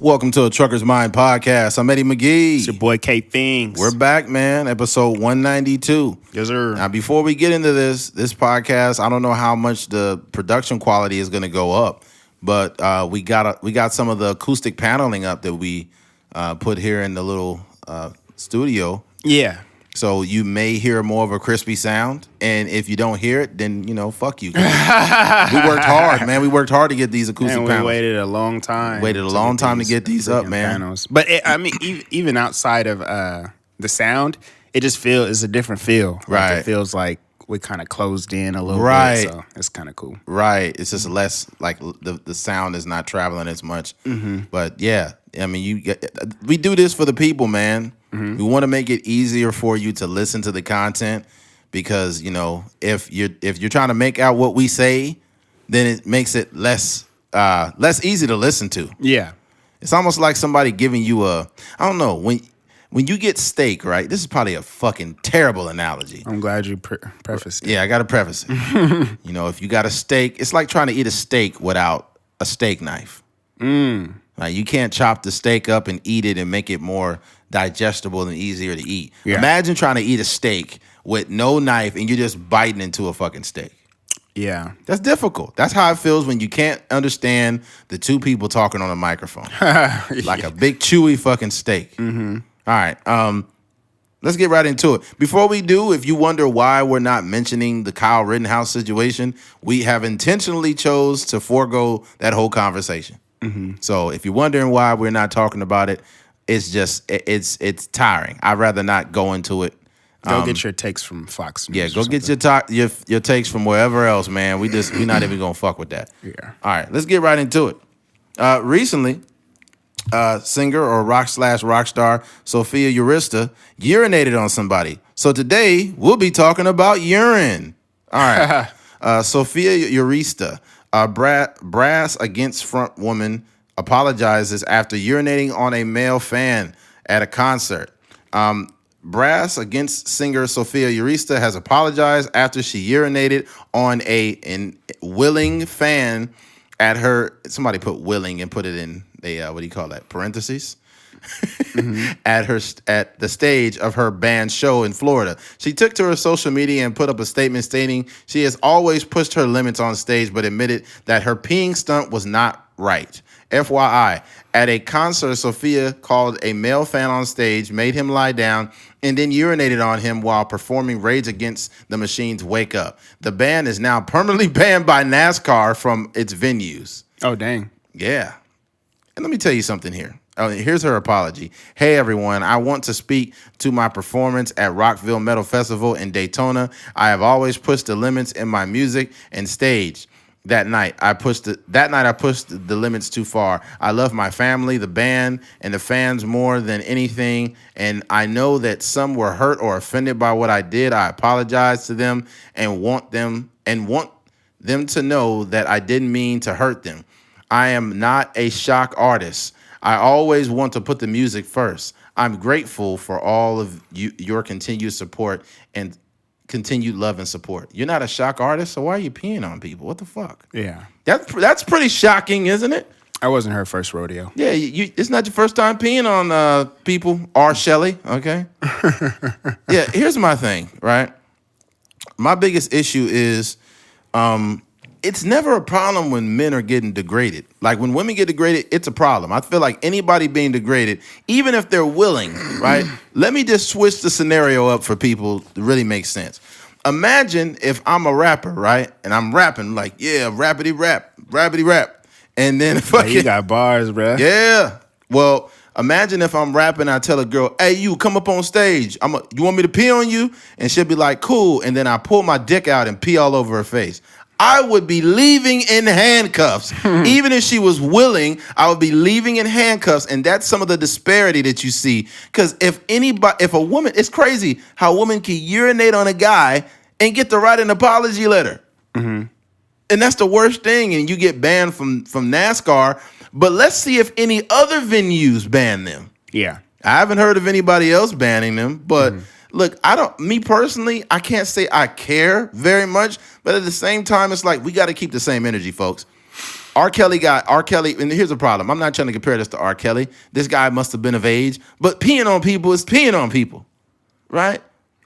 Welcome to a Trucker's Mind podcast. I'm Eddie McGee. It's your boy K Things. We're back, man. Episode 192. Yes, sir. Now, before we get into this podcast, I don't know how much the production quality is going to go up, but we got some of the acoustic paneling up that we put here in the little studio. Yeah. So you may hear more of a crispy sound, and if you don't hear it, then, fuck you. We worked hard, man. We worked hard to get these acoustic panels. We waited a long time. To get these up, man. Panels. But, even outside of the sound, it's a different feel. Right. It feels like we kind of closed in a little bit, so it's kind of cool. Right. It's just less, like, the sound is not traveling as much. Mm-hmm. But, yeah, we do this for the people, man. Mm-hmm. We want to make it easier for you to listen to the content because, if you're trying to make out what we say, then it makes it less easy to listen to. Yeah. It's almost like somebody giving you I don't know, when you get steak, right? This is probably a fucking terrible analogy. I'm glad you prefaced it. Yeah, I got to preface it. If you got a steak, it's like trying to eat a steak without a steak knife. Like, you can't chop the steak up and eat it and make it more digestible and easier to eat. Yeah. Imagine trying to eat a steak with no knife and you're just biting into a fucking steak. Yeah. That's difficult. That's how it feels when you can't understand the two people talking on a microphone. Like a big chewy fucking steak. Mm-hmm. All right. Let's get right into it. Before we do, if you wonder why we're not mentioning the Kyle Rittenhouse situation, we have intentionally chose to forego that whole conversation. Mm-hmm. So if you're wondering why we're not talking about it, it's just it's tiring. I'd rather not go into it. Go get your takes from Fox News. Yeah, go get your takes from wherever else, man. We're not even gonna fuck with that. Yeah. All right, let's get right into it. Recently, singer or rock star Sophia Urista urinated on somebody. So today we'll be talking about urine. All right, Sophia Urista, Brass Against front woman, apologizes after urinating on a male fan at a concert. Brass Against singer Sophia Urista has apologized after she urinated on a willing fan at her. Somebody put willing and put it in a what do you call that? Parentheses. Mm-hmm. at the stage of her band show in Florida. She took to her social media and put up a statement stating she has always pushed her limits on stage, but admitted that her peeing stunt was not right. FYI, at a concert, Sophia called a male fan on stage, made him lie down, and then urinated on him while performing Rage Against the Machine's Wake Up. The band is now permanently banned by NASCAR from its venues. Oh, dang. Yeah. And let me tell you something here. Here's her apology. Hey, everyone. I want to speak to my performance at Rockville Metal Festival in Daytona. I have always pushed the limits in my music and stage. That night I pushed the limits too far. I love my family, the band, and the fans more than anything, and I know that some were hurt or offended by what I did. I apologize to them and want them to know that I didn't mean to hurt them. I am not a shock artist. I always want to put the music first. I'm grateful for all of your continued support and continued love and support. You're not a shock artist, so why are you peeing on people? What the fuck? Yeah. That's pretty shocking, isn't it? I wasn't her first rodeo. Yeah, it's not your first time peeing on people. R. Shelley, okay? Yeah, here's my thing, right? My biggest issue is it's never a problem when men are getting degraded. Like, when women get degraded, it's a problem. I feel like anybody being degraded, even if they're willing, right? Let me just switch the scenario up for people to really make sense. Imagine if I'm a rapper, right? And I'm rapping like, yeah, rapidy rap. And then fucking... You got bars, bro. Yeah. Well, imagine if I'm rapping, I tell a girl, hey, you come up on stage. You want me to pee on you? And she'll be like, cool. And then I pull my dick out and pee all over her face. I would be leaving in handcuffs. Even if she was willing, I would be leaving in handcuffs. And that's some of the disparity that you see. Because if a woman, it's crazy how a woman can urinate on a guy and get to write an apology letter. Mm-hmm. And that's the worst thing. And you get banned from NASCAR. But let's see if any other venues ban them. Yeah. I haven't heard of anybody else banning them, but look, me personally, I can't say I care very much, but at the same time, it's like, we got to keep the same energy, folks. R. Kelly, and here's the problem. I'm not trying to compare this to R. Kelly. This guy must have been of age, but peeing on people is peeing on people, right?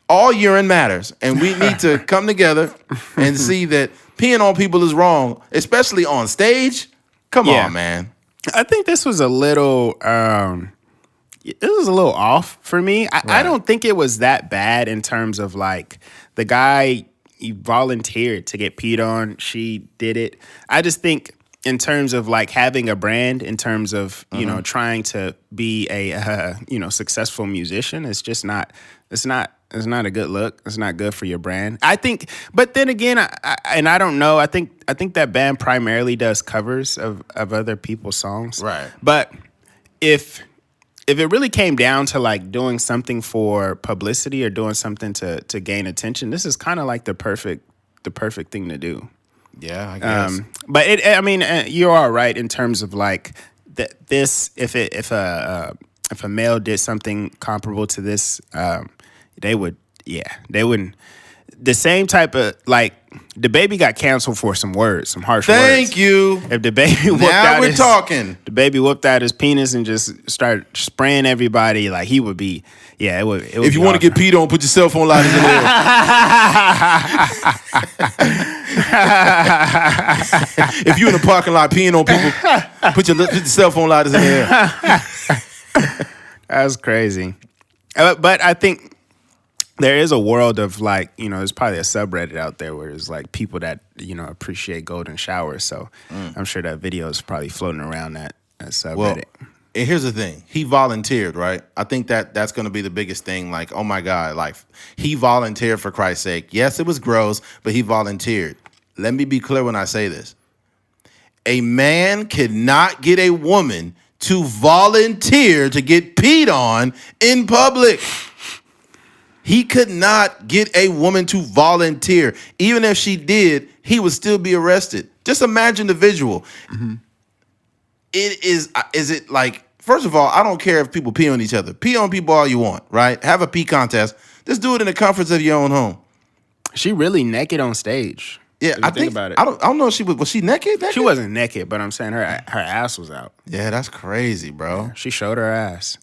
All urine matters, and we need to come together and see that peeing on people is wrong, especially on stage. Come on, man. I think this was a little off for me. I don't think it was that bad in terms of like the guy volunteered to get peed on. She did it. I just think in terms of like having a brand, in terms of, you know, trying to be a, successful musician, it's just not, it's not a good look. It's not good for your brand. I think, but then again, I don't know. I think that band primarily does covers of other people's songs. Right. But if it really came down to like doing something for publicity or doing something to gain attention, this is kind of like the perfect thing to do. Yeah, I guess. But you are right in terms of like this. If a male did something comparable to this, they wouldn't. The same type of like the baby got canceled for some words, some harsh words. Thank you. If the baby talking. The baby whooped out his penis and just started spraying everybody, like he would be. Yeah, it would. If you want to get peed on, put your cell phone lighters in there. If you're in the parking lot peeing on people, put your cell phone lighters in there. That's crazy. But I think there is a world of like, there's probably a subreddit out there where there's like people that, appreciate golden showers. So I'm sure that video is probably floating around that subreddit. Well, and here's the thing. He volunteered, right? I think that's going to be the biggest thing. Like, oh my God, like he volunteered for Christ's sake. Yes, it was gross, but he volunteered. Let me be clear when I say this. A man cannot get a woman to volunteer to get peed on in public. He could not get a woman to volunteer. Even if she did, he would still be arrested. Just imagine the visual. Mm-hmm. Is it like, first of all, I don't care if people pee on each other. Pee on people all you want, right? Have a pee contest. Just do it in the comforts of your own home. She really naked on stage. Yeah, I think about it. I don't know if she was she naked? She wasn't naked, but I'm saying her ass was out. Yeah, that's crazy, bro. Yeah, she showed her ass.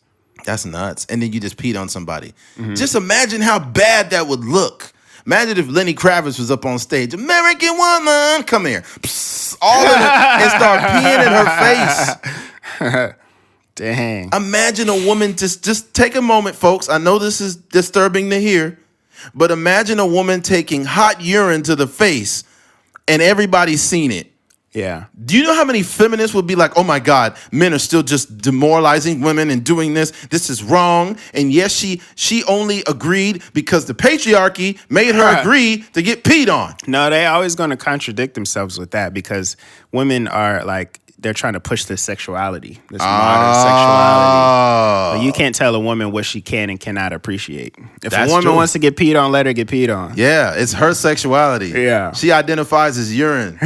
That's nuts. And then you just peed on somebody. Mm-hmm. Just imagine how bad that would look. Imagine if Lenny Kravitz was up on stage. American woman, come here. Psst, all in it, and start peeing in her face. Dang. Imagine a woman, just take a moment, folks. I know this is disturbing to hear, but imagine a woman taking hot urine to the face and everybody's seen it. Yeah. Do you know how many feminists would be like, oh my God, men are still just demoralizing women and doing this. This is wrong. And yes, she only agreed because the patriarchy made her agree to get peed on. No, they always going to contradict themselves with that because women are like, they're trying to push this sexuality, this modern sexuality. But you can't tell a woman what she can and cannot appreciate. If a woman wants to get peed on, let her get peed on. Yeah, it's her sexuality. Yeah. She identifies as urine.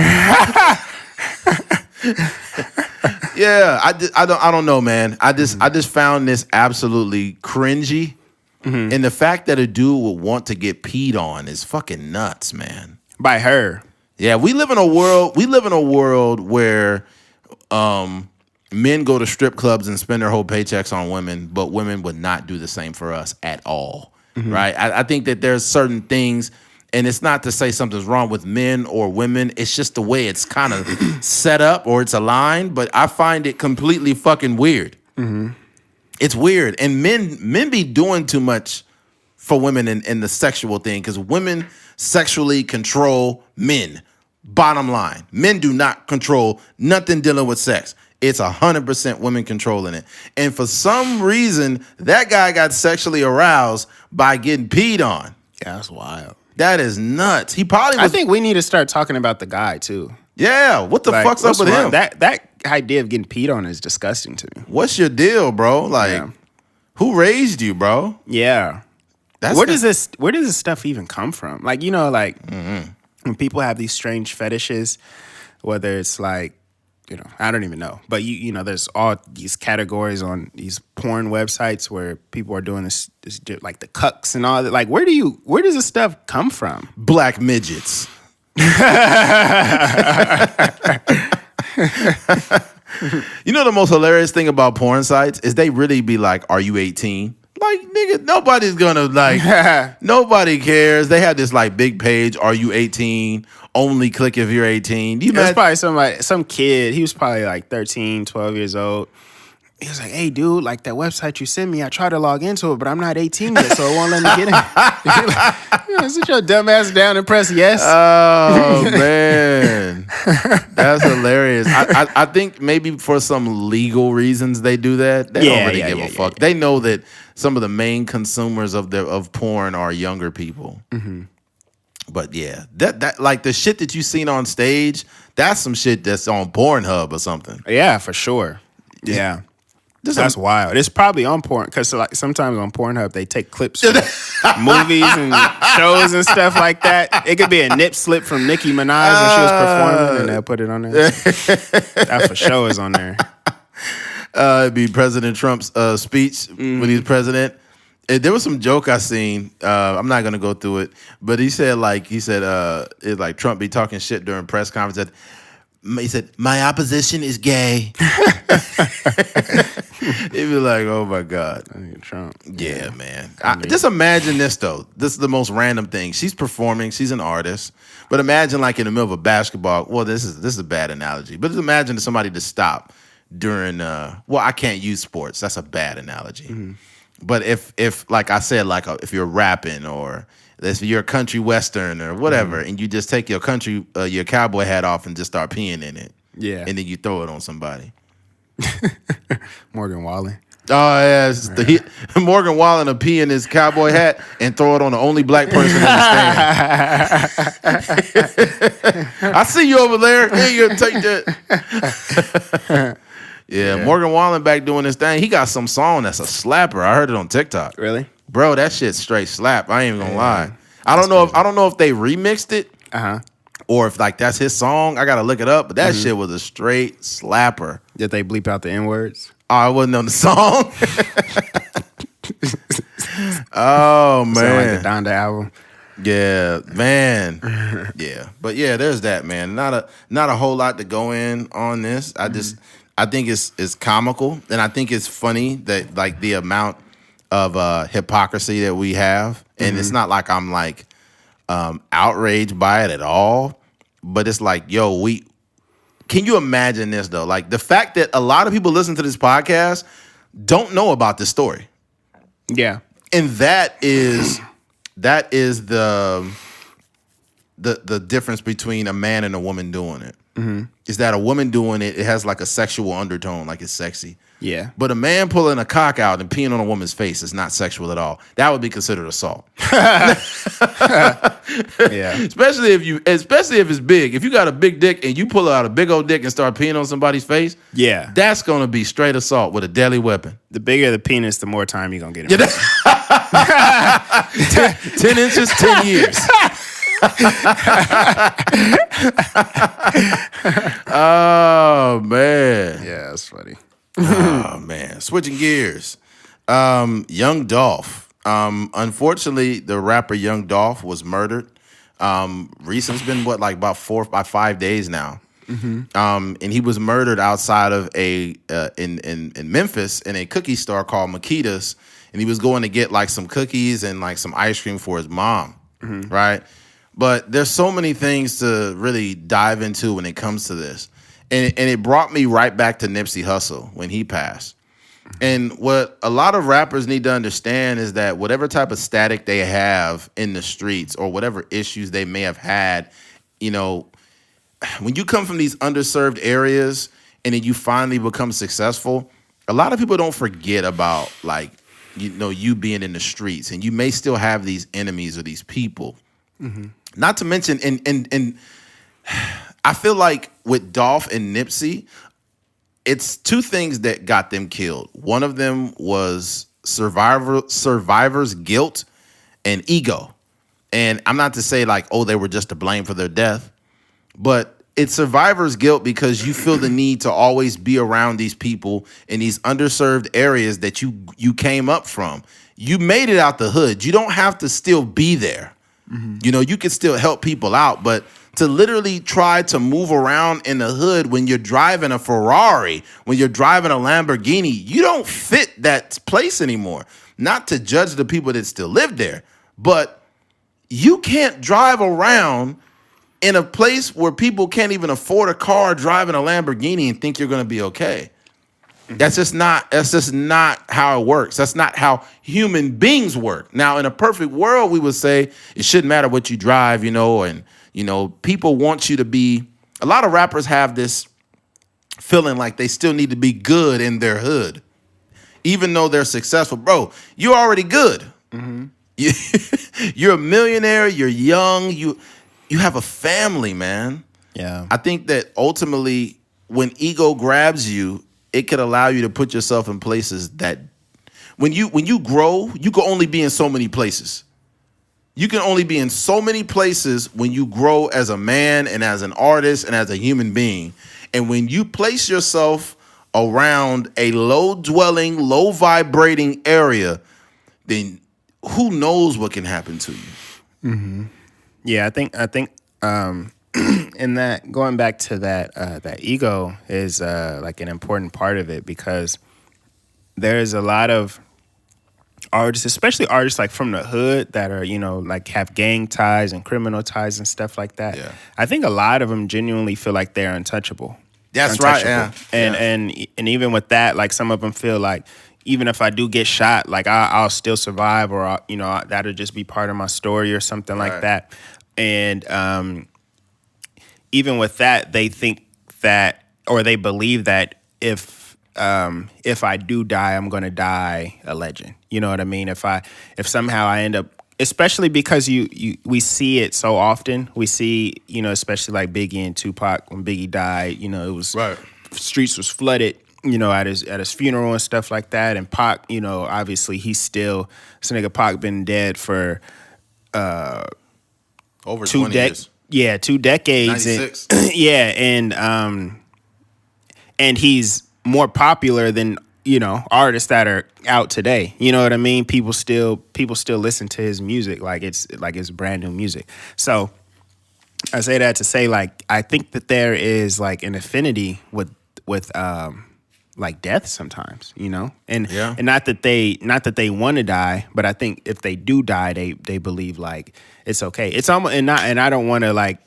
Yeah, I don't know, man. I just found this absolutely cringy. Mm-hmm. And the fact that a dude would want to get peed on is fucking nuts, man. By her. Yeah, we live in a world where men go to strip clubs and spend their whole paychecks on women, but women would not do the same for us at all. Mm-hmm. Right? I think that there's certain things. And it's not to say something's wrong with men or women. It's just the way it's kind of set up or it's aligned. But I find it completely fucking weird. Mm-hmm. It's weird. And men be doing too much for women in the sexual thing because women sexually control men. Bottom line. Men do not control nothing dealing with sex. It's 100% women controlling it. And for some reason, that guy got sexually aroused by getting peed on. Yeah, that's wild. That is nuts. He probably was. I think we need to start talking about the guy too. Yeah, what the fuck's up with him? That idea of getting peed on is disgusting to me. What's your deal, bro? Like, who raised you, bro? Yeah. Where does this stuff even come from? Like, when people have these strange fetishes, whether it's like, I don't even know. But there's all these categories on these porn websites where people are doing this like the cucks and all that. Like, where does this stuff come from? Black midgets. You know the most hilarious thing about porn sites is they really be like, "Are you 18?" Like, nigga, nobody's gonna like. Nobody cares. They had this like big page. Are you 18? Only click if you're 18. Do you It was probably some kid. He was probably like 13, 12 years old. He was like, "Hey, dude, like that website you sent me, I tried to log into it, but I'm not 18 yet, so it won't let me get in." Sit your dumb ass down and press yes. Oh, man. That's hilarious. I think maybe for some legal reasons they do that. They don't really give a fuck. Yeah. They know that some of the main consumers of porn are younger people. Mm-hmm. But yeah, that like the shit that you seen on stage, that's some shit that's on Pornhub or something. Yeah, for sure. Yeah. That's wild. It's probably on porn because like sometimes on Pornhub they take clips from movies and shows and stuff like that. It could be a nip slip from Nicki Minaj when she was performing, and they'll put it on there. That for sure is on there. It'd be President Trump's speech when he's president. There was some joke I seen. I'm not gonna go through it, but he said it's like Trump be talking shit during press conference. He said, "My opposition is gay." He'd be like, "Oh my God, Trump." Yeah, man. Just imagine this though. This is the most random thing. She's performing. She's an artist. But imagine like in the middle of a basketball. Well, this is a bad analogy. But just imagine somebody to stop during. Well, I can't use sports. That's a bad analogy. Mm-hmm. But if like I said, like if you're rapping or if you're a country western or whatever, and you just take your cowboy hat off and just start peeing in it, and then you throw it on somebody. Morgan Wallen. Oh yeah, Morgan Wallen will pee in his cowboy hat and throw it on the only black person in the stand. I see you over there. Here you take that. Yeah, Morgan Wallen back doing this thing. He got some song that's a slapper. I heard it on TikTok. Really? Bro, that shit straight slap. I ain't even gonna lie. I don't know if they remixed it. Or if like that's his song. I gotta look it up. But that shit was a straight slapper. Did they bleep out the N-words? Oh, it wasn't on the song. Oh man. Sound like the Donda album. Yeah, man. Yeah. But yeah, there's that, man. Not a whole lot to go in on this. I think it's comical, and I think it's funny that like the amount of hypocrisy that we have, and it's not like I'm like outraged by it at all, but it's like, yo, can you imagine this though? Like the fact that a lot of people listen to this podcast don't know about this story. Yeah, and that is the difference between a man and a woman doing it. Mm-hmm. Is that a woman doing it? It has like a sexual undertone, like it's sexy. Yeah. But a man pulling a cock out and peeing on a woman's face is not sexual at all. That would be considered assault. Yeah. Especially if it's big. If you got a big dick and you pull out a big old dick and start peeing on somebody's face, that's gonna be straight assault with a deadly weapon. The bigger the penis, the more time you're gonna get in. 10 inches, 10 years. Oh man. Yeah, that's funny. Oh man. Switching gears. Young Dolph. Unfortunately, the rapper Young Dolph was murdered. Recently, it's been about 5 days now. Mm-hmm. And he was murdered outside of in Memphis in a cookie store called Makita's, and he was going to get like some cookies and like some ice cream for his mom. Mm-hmm. Right. But there's so many things to really dive into when it comes to this. And it brought me right back to Nipsey Hussle when he passed. And what a lot of rappers need to understand is that whatever type of static they have in the streets or whatever issues they may have had, you know, when you come from these underserved areas and then you finally become successful, a lot of people don't forget about, like, you know, you being in the streets. And you may still have these enemies or these people. Mm-hmm. Not to mention, and I feel like with Dolph and Nipsey, it's two things that got them killed. One of them was survivor's guilt and ego. And I'm not to say like, oh, they were just to blame for their death, but it's survivor's guilt because you feel the need to always be around these people in these underserved areas that you came up from. You made it out the hood. You don't have to still be there. Mm-hmm. You know, you can still help people out, but to literally try to move around in the hood when you're driving a Ferrari, when you're driving a Lamborghini. You don't fit that place anymore. Not to judge the people that still live there, but you can't drive around in a place where people can't even afford a car driving a Lamborghini and think you're going to be okay. That's just not how it works. That's not how human beings work. Now, in a perfect world, we would say it shouldn't matter what you drive, and people want you to be. A lot of rappers have this feeling like they still need to be good in their hood, even though they're successful. Bro, you're already good. Mm-hmm. You're a millionaire. You're young. You have a family, man. Yeah. I think that ultimately, when ego grabs you, it could allow you to put yourself in places that when you grow, you can only be in so many places. You can only be in so many places when you grow as a man and as an artist and as a human being. And when you place yourself around a low-dwelling, low-vibrating area, then who knows what can happen to you? Mm-hmm. Yeah, I think in that, going back to that ego is like an important part of it, because there's a lot of artists, especially artists like from the hood, that are, like have gang ties and criminal ties and stuff like that. Yeah. I think a lot of them genuinely feel like they're untouchable. That's right. Yeah. And even with that, like some of them feel like even if I do get shot, like I'll still survive, or that'll just be part of my story or something like that. And even with that, they think that, or they believe that if I do die, I'm going to die a legend. You know what I mean? If somehow I end up, especially because we see it so often. We see, especially like Biggie and Tupac, when Biggie died, it was streets was flooded, at his funeral and stuff like that. And Pac, obviously this nigga Pac been dead for over 20 years. Yeah, 2 decades. 96. And he's more popular than, artists that are out today. You know what I mean? People still listen to his music like it's brand new music. So I say that to say, like, I think that there is like an affinity with like death sometimes, and not that they want to die, but I think if they do die, they believe like it's okay. It's almost, and I don't want to like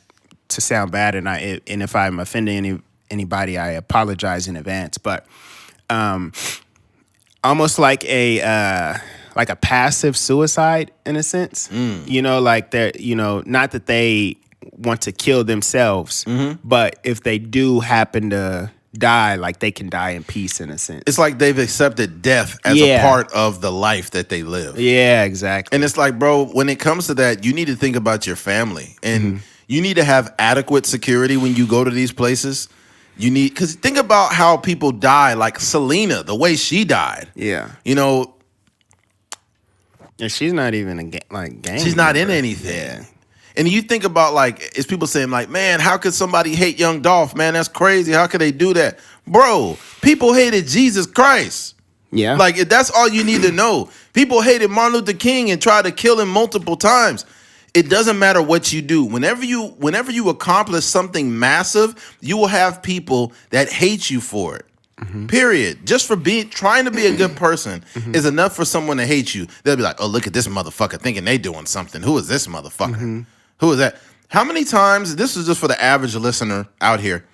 to sound bad, and if I'm offending anybody, I apologize in advance. But almost like a passive suicide in a sense, like they're not that they want to kill themselves, but if they do happen to die, like they can die in peace in a sense. It's like they've accepted death as a part of the life that they live. Yeah, exactly. And it's like, bro, when it comes to that, you need to think about your family, and you need to have adequate security when you go to these places. Because think about how people die, like Selena, the way she died. Yeah. And she's not even a gang. She's not in anything. Yeah. And you think about, like, it's people saying, like, man, how could somebody hate young Dolph? Man, that's crazy. How could they do that? Bro, people hated Jesus Christ. Yeah. Like, that's all you need to know. People hated Martin Luther King and tried to kill him multiple times. It doesn't matter what you do. Whenever you accomplish something massive, you will have people that hate you for it. Period. Just for trying to be a good person is enough for someone to hate you. They'll be like, oh, look at this motherfucker thinking they doing something. Who is this motherfucker? Who is that? How many times, this is just for the average listener out here,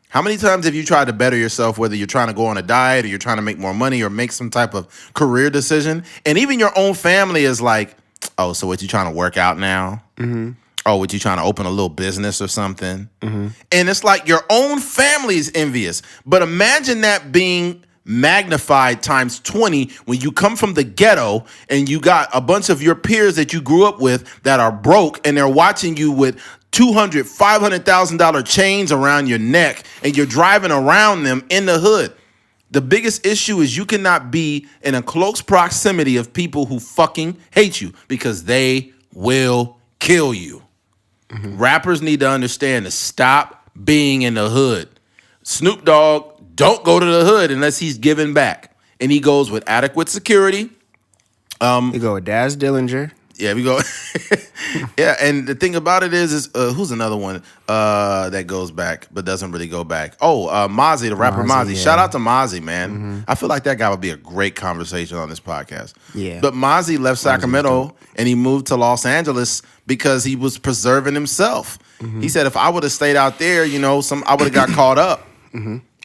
how many times have you tried to better yourself, whether you're trying to go on a diet or you're trying to make more money or make some type of career decision, and even your own family is like, oh, so what, you trying to work out now? Oh, what, you trying to open a little business or something? And it's like your own family is envious. But imagine that being magnified times 20 when you come from the ghetto and you got a bunch of your peers that you grew up with that are broke, and they're watching you with $200,000, $500,000 chains around your neck, and you're driving around them in the hood. The biggest issue is you cannot be in a close proximity of people who fucking hate you, because they will kill you. Rappers need to understand to stop being in the hood. Snoop Dogg don't go to the hood unless he's giving back. And he goes with adequate security. You go with Daz Dillinger. Yeah, we go. Yeah, and the thing about it is who's another one that goes back but doesn't really go back? Oh, Mozzie, the rapper Mozzie. Yeah. Shout out to Mozzie, man. I feel like that guy would be a great conversation on this podcast. Yeah. But Mozzie left Sacramento and he moved to Los Angeles because he was preserving himself. He said, if I would have stayed out there, I would have got caught up.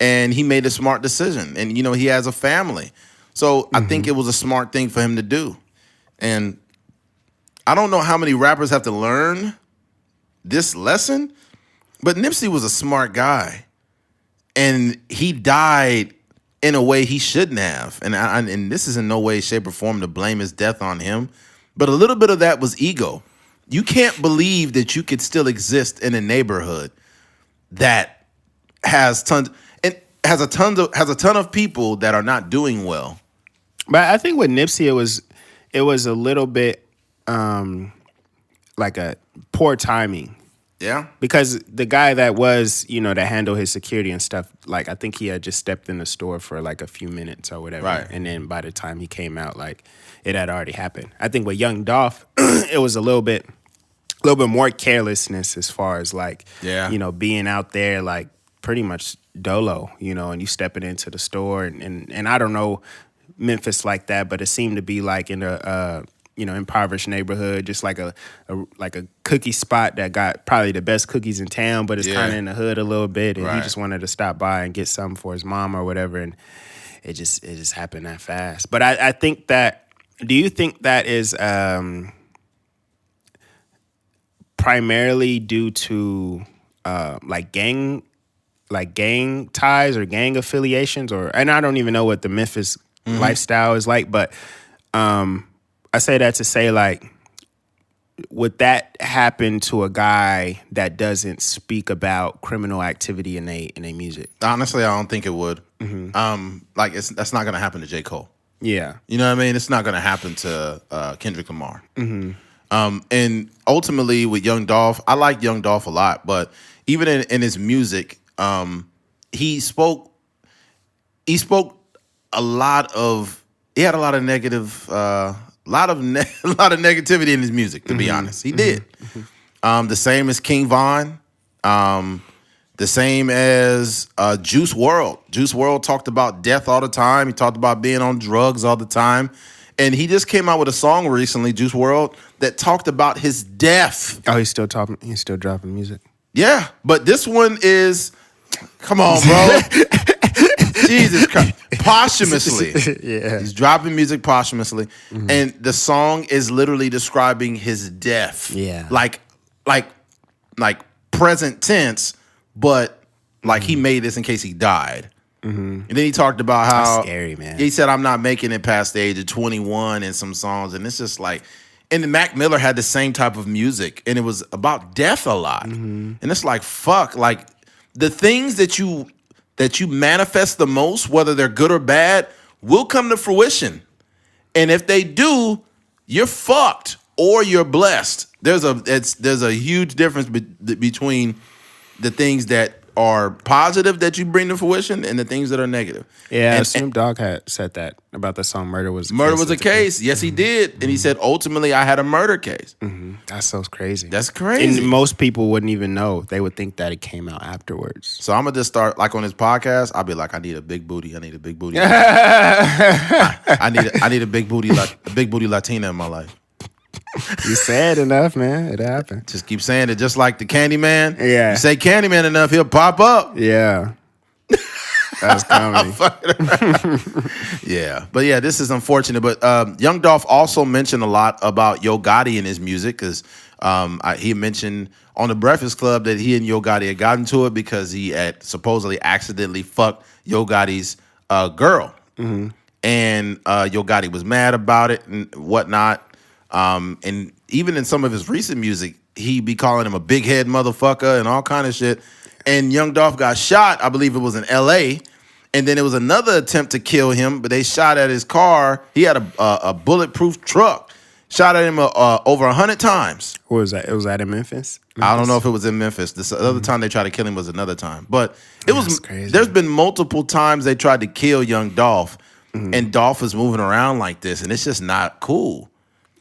And he made a smart decision. And, he has a family. So I think it was a smart thing for him to do. And I don't know how many rappers have to learn this lesson, but Nipsey was a smart guy. And he died in a way he shouldn't have. And this is in no way, shape, or form to blame his death on him. But a little bit of that was ego. You can't believe that you could still exist in a neighborhood that has a ton of people that are not doing well. But I think with Nipsey, it was a little bit like a poor timing. Yeah. Because the guy that was, to handle his security and stuff, like, I think he had just stepped in the store for like a few minutes or whatever. Right. And then by the time he came out, like, it had already happened. I think with Young Dolph, it was a little bit more carelessness as far as like, being out there, like, pretty much dolo, and you stepping into the store. And I don't know Memphis like that, but it seemed to be like in a impoverished neighborhood, just like a cookie spot that got probably the best cookies in town, but it's kind of in the hood a little bit, and he just wanted to stop by and get something for his mom or whatever, and it just happened that fast. But I think that, do you think that is primarily due to gang ties or gang affiliations, and I don't even know what the Memphis lifestyle is like, but I say that to say, like, would that happen to a guy that doesn't speak about criminal activity in a music? Honestly, I don't think it would. That's not gonna happen to J. Cole. Yeah, you know what I mean. It's not gonna happen to Kendrick Lamar. And ultimately, with Young Dolph, I like Young Dolph a lot, but even in his music, he spoke a lot of. He had a lot of negative. A lot of negativity in his music, to be honest. He did. The same as King Von. The same as Juice WRLD. Juice WRLD talked about death all the time. He talked about being on drugs all the time. And he just came out with a song recently, Juice WRLD, that talked about his death. Oh, he's still dropping music. Yeah, but this one is, come on, bro. Jesus Christ. Posthumously. Yeah. He's dropping music posthumously. And the song is literally describing his death. Yeah. Like present tense, but like he made this in case he died. And then he talked about how that's scary, man. He said, I'm not making it past the age of 21 in some songs. And it's just like, and Mac Miller had the same type of music, and it was about death a lot. And it's like, fuck, like the things that you manifest the most, whether they're good or bad, will come to fruition. And if they do, you're fucked or you're blessed. There's a huge difference between the things that are positive that you bring to fruition and the things that are negative. Yeah, Snoop Dogg had said that about the song "Murder Was a Case." Yes, he did, and he said ultimately I had a murder case. That's so crazy. That's crazy. And most people wouldn't even know. They would think that it came out afterwards. So I'm gonna just start like on his podcast. I'll be like, I need a big booty. I need a big booty. I need a big booty, a big booty Latina in my life. You said enough, man. It happened. Just keep saying it, just like the Candyman. Yeah. You say Candyman enough, he'll pop up. Yeah. That's comedy. Yeah. But yeah, this is unfortunate. But Young Dolph also mentioned a lot about Yo Gotti in his music because he mentioned on the Breakfast Club that he and Yo Gotti had gotten to it because he had supposedly accidentally fucked Yo Gotti's girl. And Yo Gotti was mad about it and whatnot. And even in some of his recent music, he be calling him a big head motherfucker and all kind of shit. And Young Dolph got shot, I believe it was in L.A., and then there was another attempt to kill him, but they shot at his car. He had a bulletproof truck. Shot at him over 100 times. What was that? It was that in Memphis? I don't know if it was in Memphis. The other time they tried to kill him was another time. But That's crazy. There's been multiple times they tried to kill Young Dolph, and Dolph is moving around like this, and it's just not cool.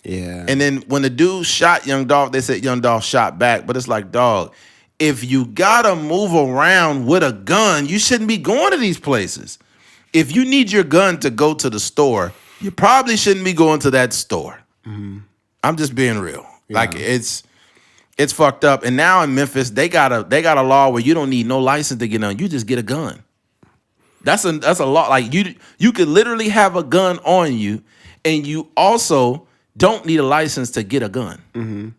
Yeah. And then when the dude shot Young Dolph, they said Young Dolph shot back. But it's like, dog, if you gotta move around with a gun, you shouldn't be going to these places. If you need your gun to go to the store, you probably shouldn't be going to that store. I'm just being real. Yeah. Like it's fucked up. And now in Memphis, they got a law where you don't need no license to get on. You just get a gun. That's a law. Like you could literally have a gun on you, and you also don't need a license to get a gun.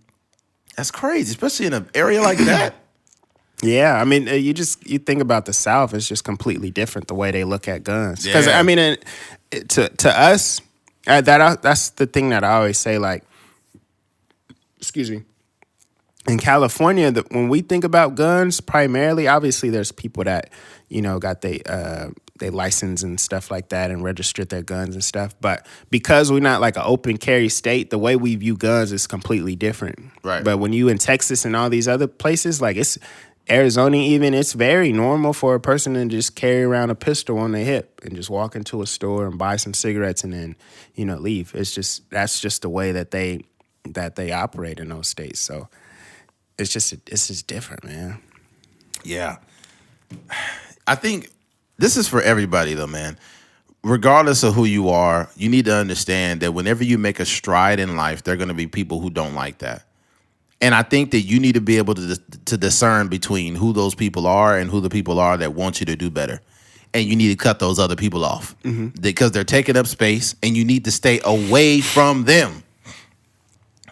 That's crazy, especially in an area like that. Yeah, I mean, you think about the South, it's just completely different the way they look at guns. Because Yeah. I mean, to us, that's the thing that I always say. Like, excuse me, in California, when we think about guns, primarily, obviously, there's people that got they license and stuff like that and registered their guns and stuff. But because we're not like an open carry state, the way we view guns is completely different. Right. But when you in Texas and all these other places, like it's Arizona even, it's very normal for a person to just carry around a pistol on their hip and just walk into a store and buy some cigarettes and then, leave. That's just the way that they operate in those states. So it's just different, man. Yeah. I think this is for everybody though, man. Regardless of who you are, you need to understand that whenever you make a stride in life, there are going to be people who don't like that. And I think that you need to be able to discern between who those people are and who the people are that want you to do better. And you need to cut those other people off because they're taking up space and you need to stay away from them.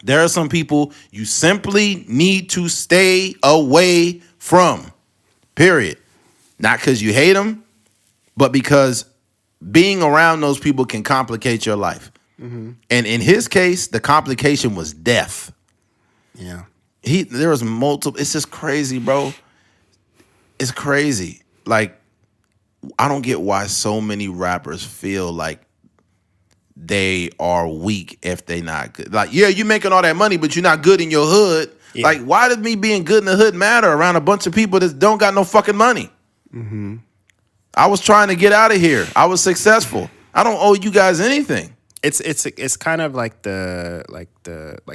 There are some people you simply need to stay away from, period. Not because you hate them, but because being around those people can complicate your life. And in his case, the complication was death. Yeah. There was multiple. It's just crazy, bro. It's crazy. Like, I don't get why so many rappers feel like they are weak if they not good. Like, yeah, you making all that money, but you're not good in your hood. Yeah. Like, why does me being good in the hood matter around a bunch of people that don't got no fucking money? I was trying to get out of here. I was successful. I don't owe you guys anything. It's kind of like the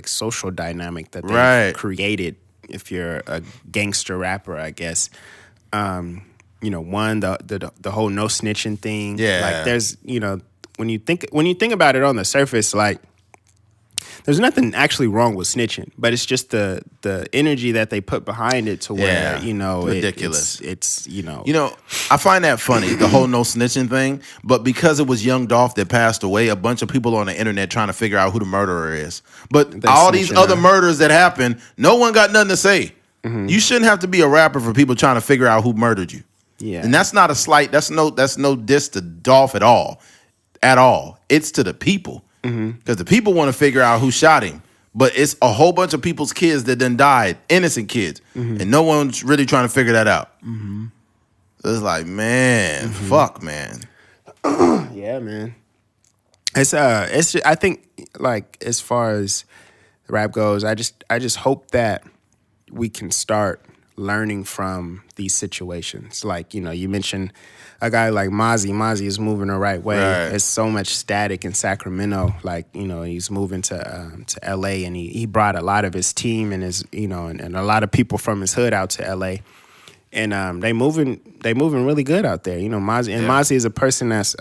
social dynamic that they created. If you're a gangster rapper, I guess. One, the whole no snitching thing. Yeah. Like there's when you think about it on the surface, like there's nothing actually wrong with snitching, but it's just the energy that they put behind it to where ridiculous. It's I find that funny, the whole no snitching thing. But because it was Young Dolph that passed away, a bunch of people on the internet trying to figure out who the murderer is. But all these other murders that happened, no one got nothing to say. You shouldn't have to be a rapper for people trying to figure out who murdered you. Yeah, and that's not a slight. That's no diss to Dolph at all. It's to the people. Because the people want to figure out who shot him. But it's a whole bunch of people's kids that then died, innocent kids. And no one's really trying to figure that out. So it's like, man, fuck, man. Yeah, man. It's I think, like, as far as rap goes, I just hope that we can start learning from these situations. Like, you mentioned a guy like Mozzie. Mozzie is moving the right way. Right. There's so much static in Sacramento. Like, he's moving to LA, and he brought a lot of his team and his, and a lot of people from his hood out to LA. And they moving really good out there. Mozzie, and Mozzie is a person that's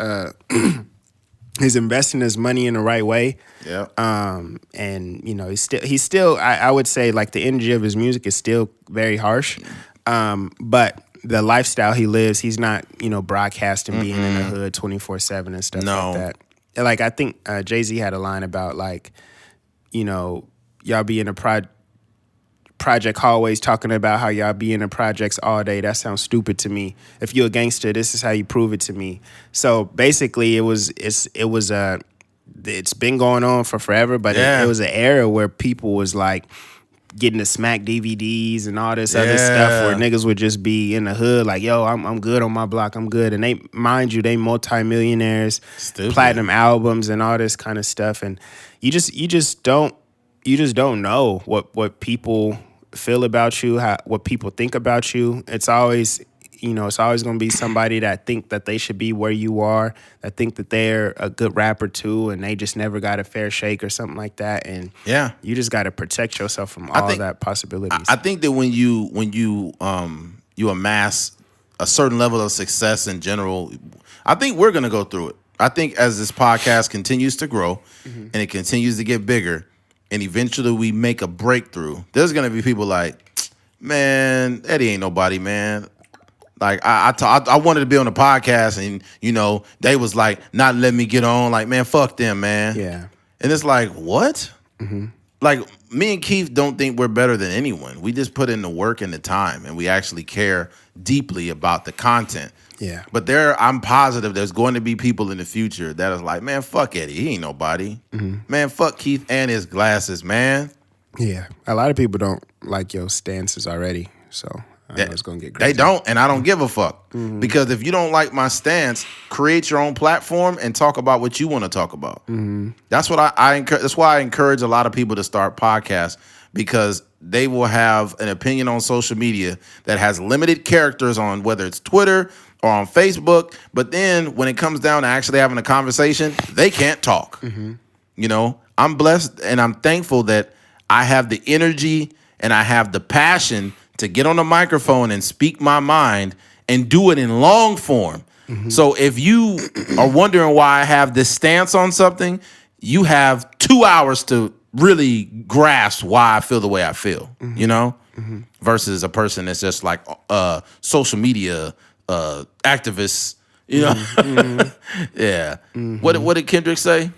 he's investing his money in the right way. Yeah. And he's still I would say, like, the energy of his music is still very harsh. But the lifestyle he lives, he's not, broadcasting being in the hood 24/7 and stuff like that. And, like, I think Jay-Z had a line about, like, y'all be in a project hallways talking about how y'all be in the projects all day. That sounds stupid to me. If you're a gangster, this is how you prove it to me. So basically, it's been going on for forever, but it was an era where people was like getting the smack DVDs and all this other stuff where niggas would just be in the hood like, yo, I'm good on my block, I'm good. And they multimillionaires, platinum albums and all this kind of stuff. And you just don't know what people feel about you, what people think about you. It's always, it's always going to be somebody that think that they should be where you are, that think that they're a good rapper too, and they just never got a fair shake or something like that. And you just got to protect yourself from all that possibilities. I think that when you amass a certain level of success in general, I think we're going to go through it. I think as this podcast continues to grow and it continues to get bigger, and eventually we make a breakthrough, there's going to be people like, man, Eddie ain't nobody, man. Like, I wanted to be on the podcast, and, they was like, not letting me get on. Like, man, fuck them, man. Yeah. And it's like, what? Like, me and Keith don't think we're better than anyone. We just put in the work and the time, and we actually care deeply about the content. Yeah. But I'm positive there's going to be people in the future that is like, man, fuck Eddie. He ain't nobody. Man, fuck Keith and his glasses, man. Yeah. A lot of people don't like your stances already, so I know it's going to get crazy. They don't, and I don't give a fuck. Because if you don't like my stance, create your own platform and talk about what you want to talk about. That's what I encourage. That's why I encourage a lot of people to start podcasts, because they will have an opinion on social media that has limited characters on whether it's Twitter or on Facebook. But then when it comes down to actually having a conversation, they can't talk. I'm blessed and I'm thankful that I have the energy and I have the passion to get on the microphone and speak my mind and do it in long form. So if you are wondering why I have this stance on something, you have 2 hours to really grasp why I feel the way I feel, versus a person that's just like social media activists, Yeah. What did Kendrick say?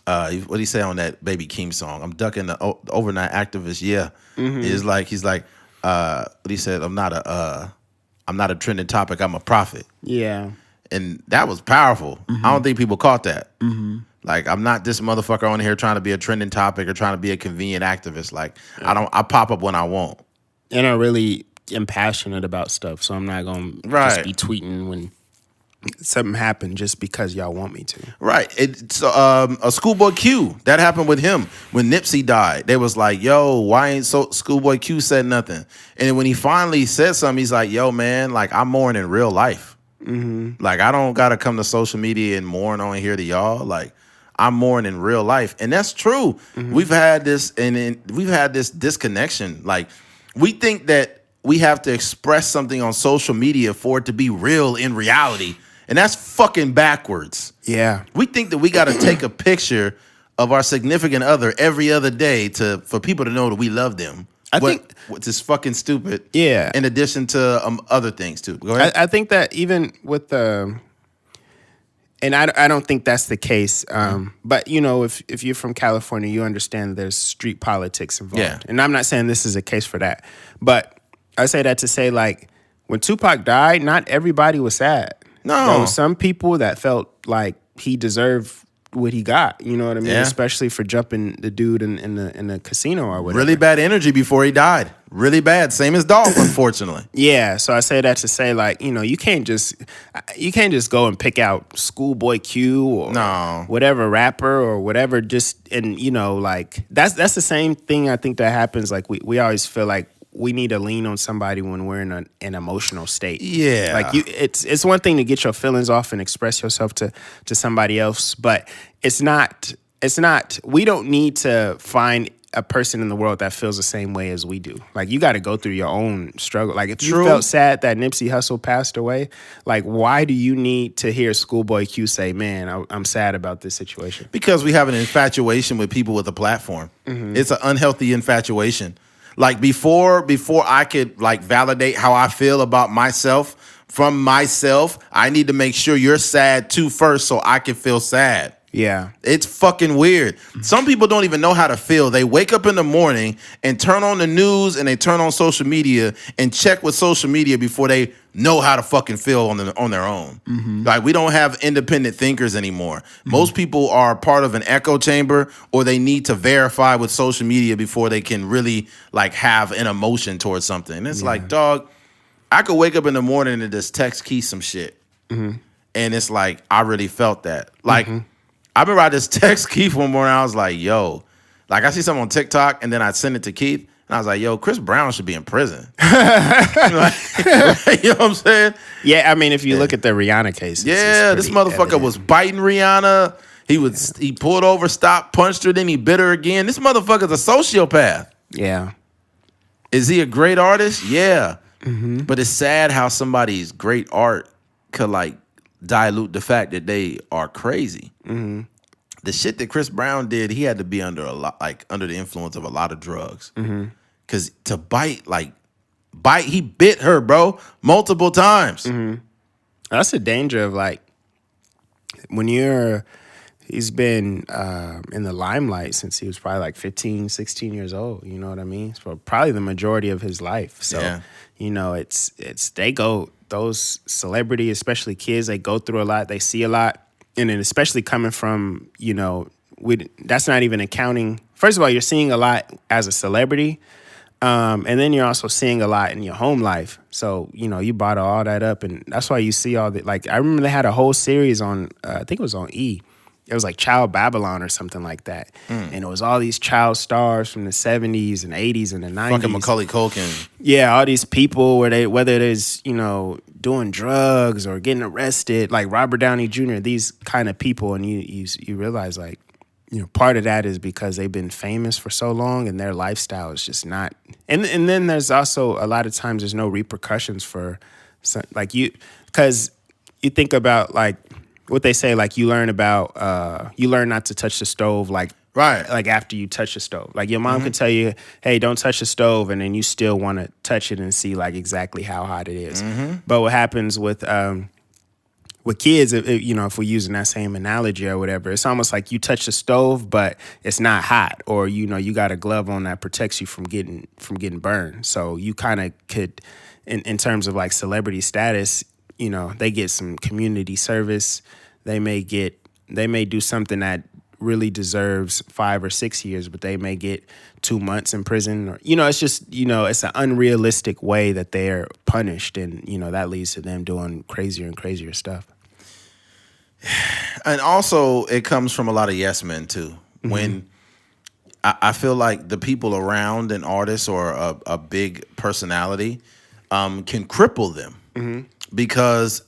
What did he say on that Baby Keem song? I'm ducking the overnight activist. Yeah. He's like, what he said, I'm not a trending topic, I'm a prophet. Yeah. And that was powerful. I don't think people caught that. Like, I'm not this motherfucker on here trying to be a trending topic or trying to be a convenient activist. Like, I pop up when I want. And I really am passionate about stuff, so I'm not going to just be tweeting when something happened just because y'all want me to. Right. It's a Schoolboy Q. That happened with him when Nipsey died. They was like, yo, why ain't Schoolboy Q said nothing? And when he finally said something, he's like, yo, man, like, I'm mourning in real life. Like, I don't got to come to social media and mourn on here to y'all. Like, I'm mourning in real life. And that's true. We've had this disconnection. Like, we think that we have to express something on social media for it to be real in reality. And that's fucking backwards. Yeah. We think that we got to take a picture of our significant other every other day for people to know that we love them. Which is fucking stupid. Yeah. In addition to other things too. Go ahead. I think that even with and I don't think that's the case. But if you're from California, you understand there's street politics involved. Yeah. And I'm not saying this is a case for that, but I say that to say, like, when Tupac died, not everybody was sad. No. There were some people that felt like he deserved what he got. You know what I mean? Yeah. Especially for jumping the dude in the casino or whatever. Really bad energy before he died. Really bad. Same as Dolph, unfortunately. Yeah. So I say that to say, like, you can't just go and pick out Schoolboy Q or whatever rapper or whatever. Just like that's the same thing. I think that happens. Like we always feel like we need to lean on somebody when we're in an emotional state. Yeah. Like it's one thing to get your feelings off and express yourself to somebody else, but it's not, we don't need to find a person in the world that feels the same way as we do. Like, you got to go through your own struggle. Like, if you felt sad that Nipsey Hussle passed away, like, why do you need to hear Schoolboy Q say, man, I'm sad about this situation? Because we have an infatuation with people with a platform. It's an unhealthy infatuation. Like, before I could, like, validate how I feel about myself from myself, I need to make sure you're sad too first so I can feel sad. Yeah. It's fucking weird. Some people don't even know how to feel. They wake up in the morning and turn on the news and they turn on social media and check with social media before they know how to fucking feel on their own. Like, we don't have independent thinkers anymore. Most people are part of an echo chamber, or they need to verify with social media before they can really, like, have an emotion towards something. And it's like, dog, I could wake up in the morning and just text Keith some shit. And it's like, I really felt that. Like, I remember I just text Keith one morning. I was like, yo, like, I see something on TikTok and then I send it to Keith. And I was like, yo, Chris Brown should be in prison. Like, you know what I'm saying? Yeah, I mean, if you look at the Rihanna case, Yeah, this motherfucker was biting Rihanna. He pulled over, stopped, punched her, then he bit her again. This motherfucker's a sociopath. Yeah. Is he a great artist? Yeah. Mm-hmm. But it's sad how somebody's great art could like dilute the fact that they are crazy. Mm-hmm. The shit that Chris Brown did, he had to be under the influence of a lot of drugs. Because to bite, he bit her, bro, multiple times. Mm-hmm. That's the danger of like when he's been in the limelight since he was probably like 15, 16 years old. You know what I mean? For probably the majority of his life. So, you know, those celebrities, especially kids, they go through a lot. They see a lot. And then especially coming from, you know, that's not even accounting. First of all, you're seeing a lot as a celebrity. And then you're also seeing a lot in your home life. So, you know, you bottle all that up. And that's why you see all the, like, I remember they had a whole series on, I think it was on E! It was like Child Babylon or something like that. And it was all these child stars from the 70s and 80s and the 90s. Fucking Macaulay Culkin. Yeah, all these people whether it is, you know, doing drugs or getting arrested, like Robert Downey Jr., these kind of people. And you realize, like, you know, part of that is because they've been famous for so long and their lifestyle is just not. And then there's also a lot of times there's no repercussions for, like, because you think about, like, what they say, like, you learn not to touch the stove, like, right, like after you touch the stove. Like, your mom could tell you, hey, don't touch the stove, and then you still want to touch it and see, like, exactly how hot it is. But what happens with kids, you know, if we're using that same analogy or whatever, it's almost like you touch the stove, but it's not hot, or, you know, you got a glove on that protects you from getting burned. So you kind of could, in terms of like celebrity status, you know, they get some community service. They may do something that really deserves 5 or 6 years, but they may get 2 months in prison. Or, you know, it's just, you know, it's an unrealistic way that they're punished, and, you know, that leads to them doing crazier and crazier stuff. And also, it comes from a lot of yes men too. When I feel like the people around an artist or a big personality can cripple them, because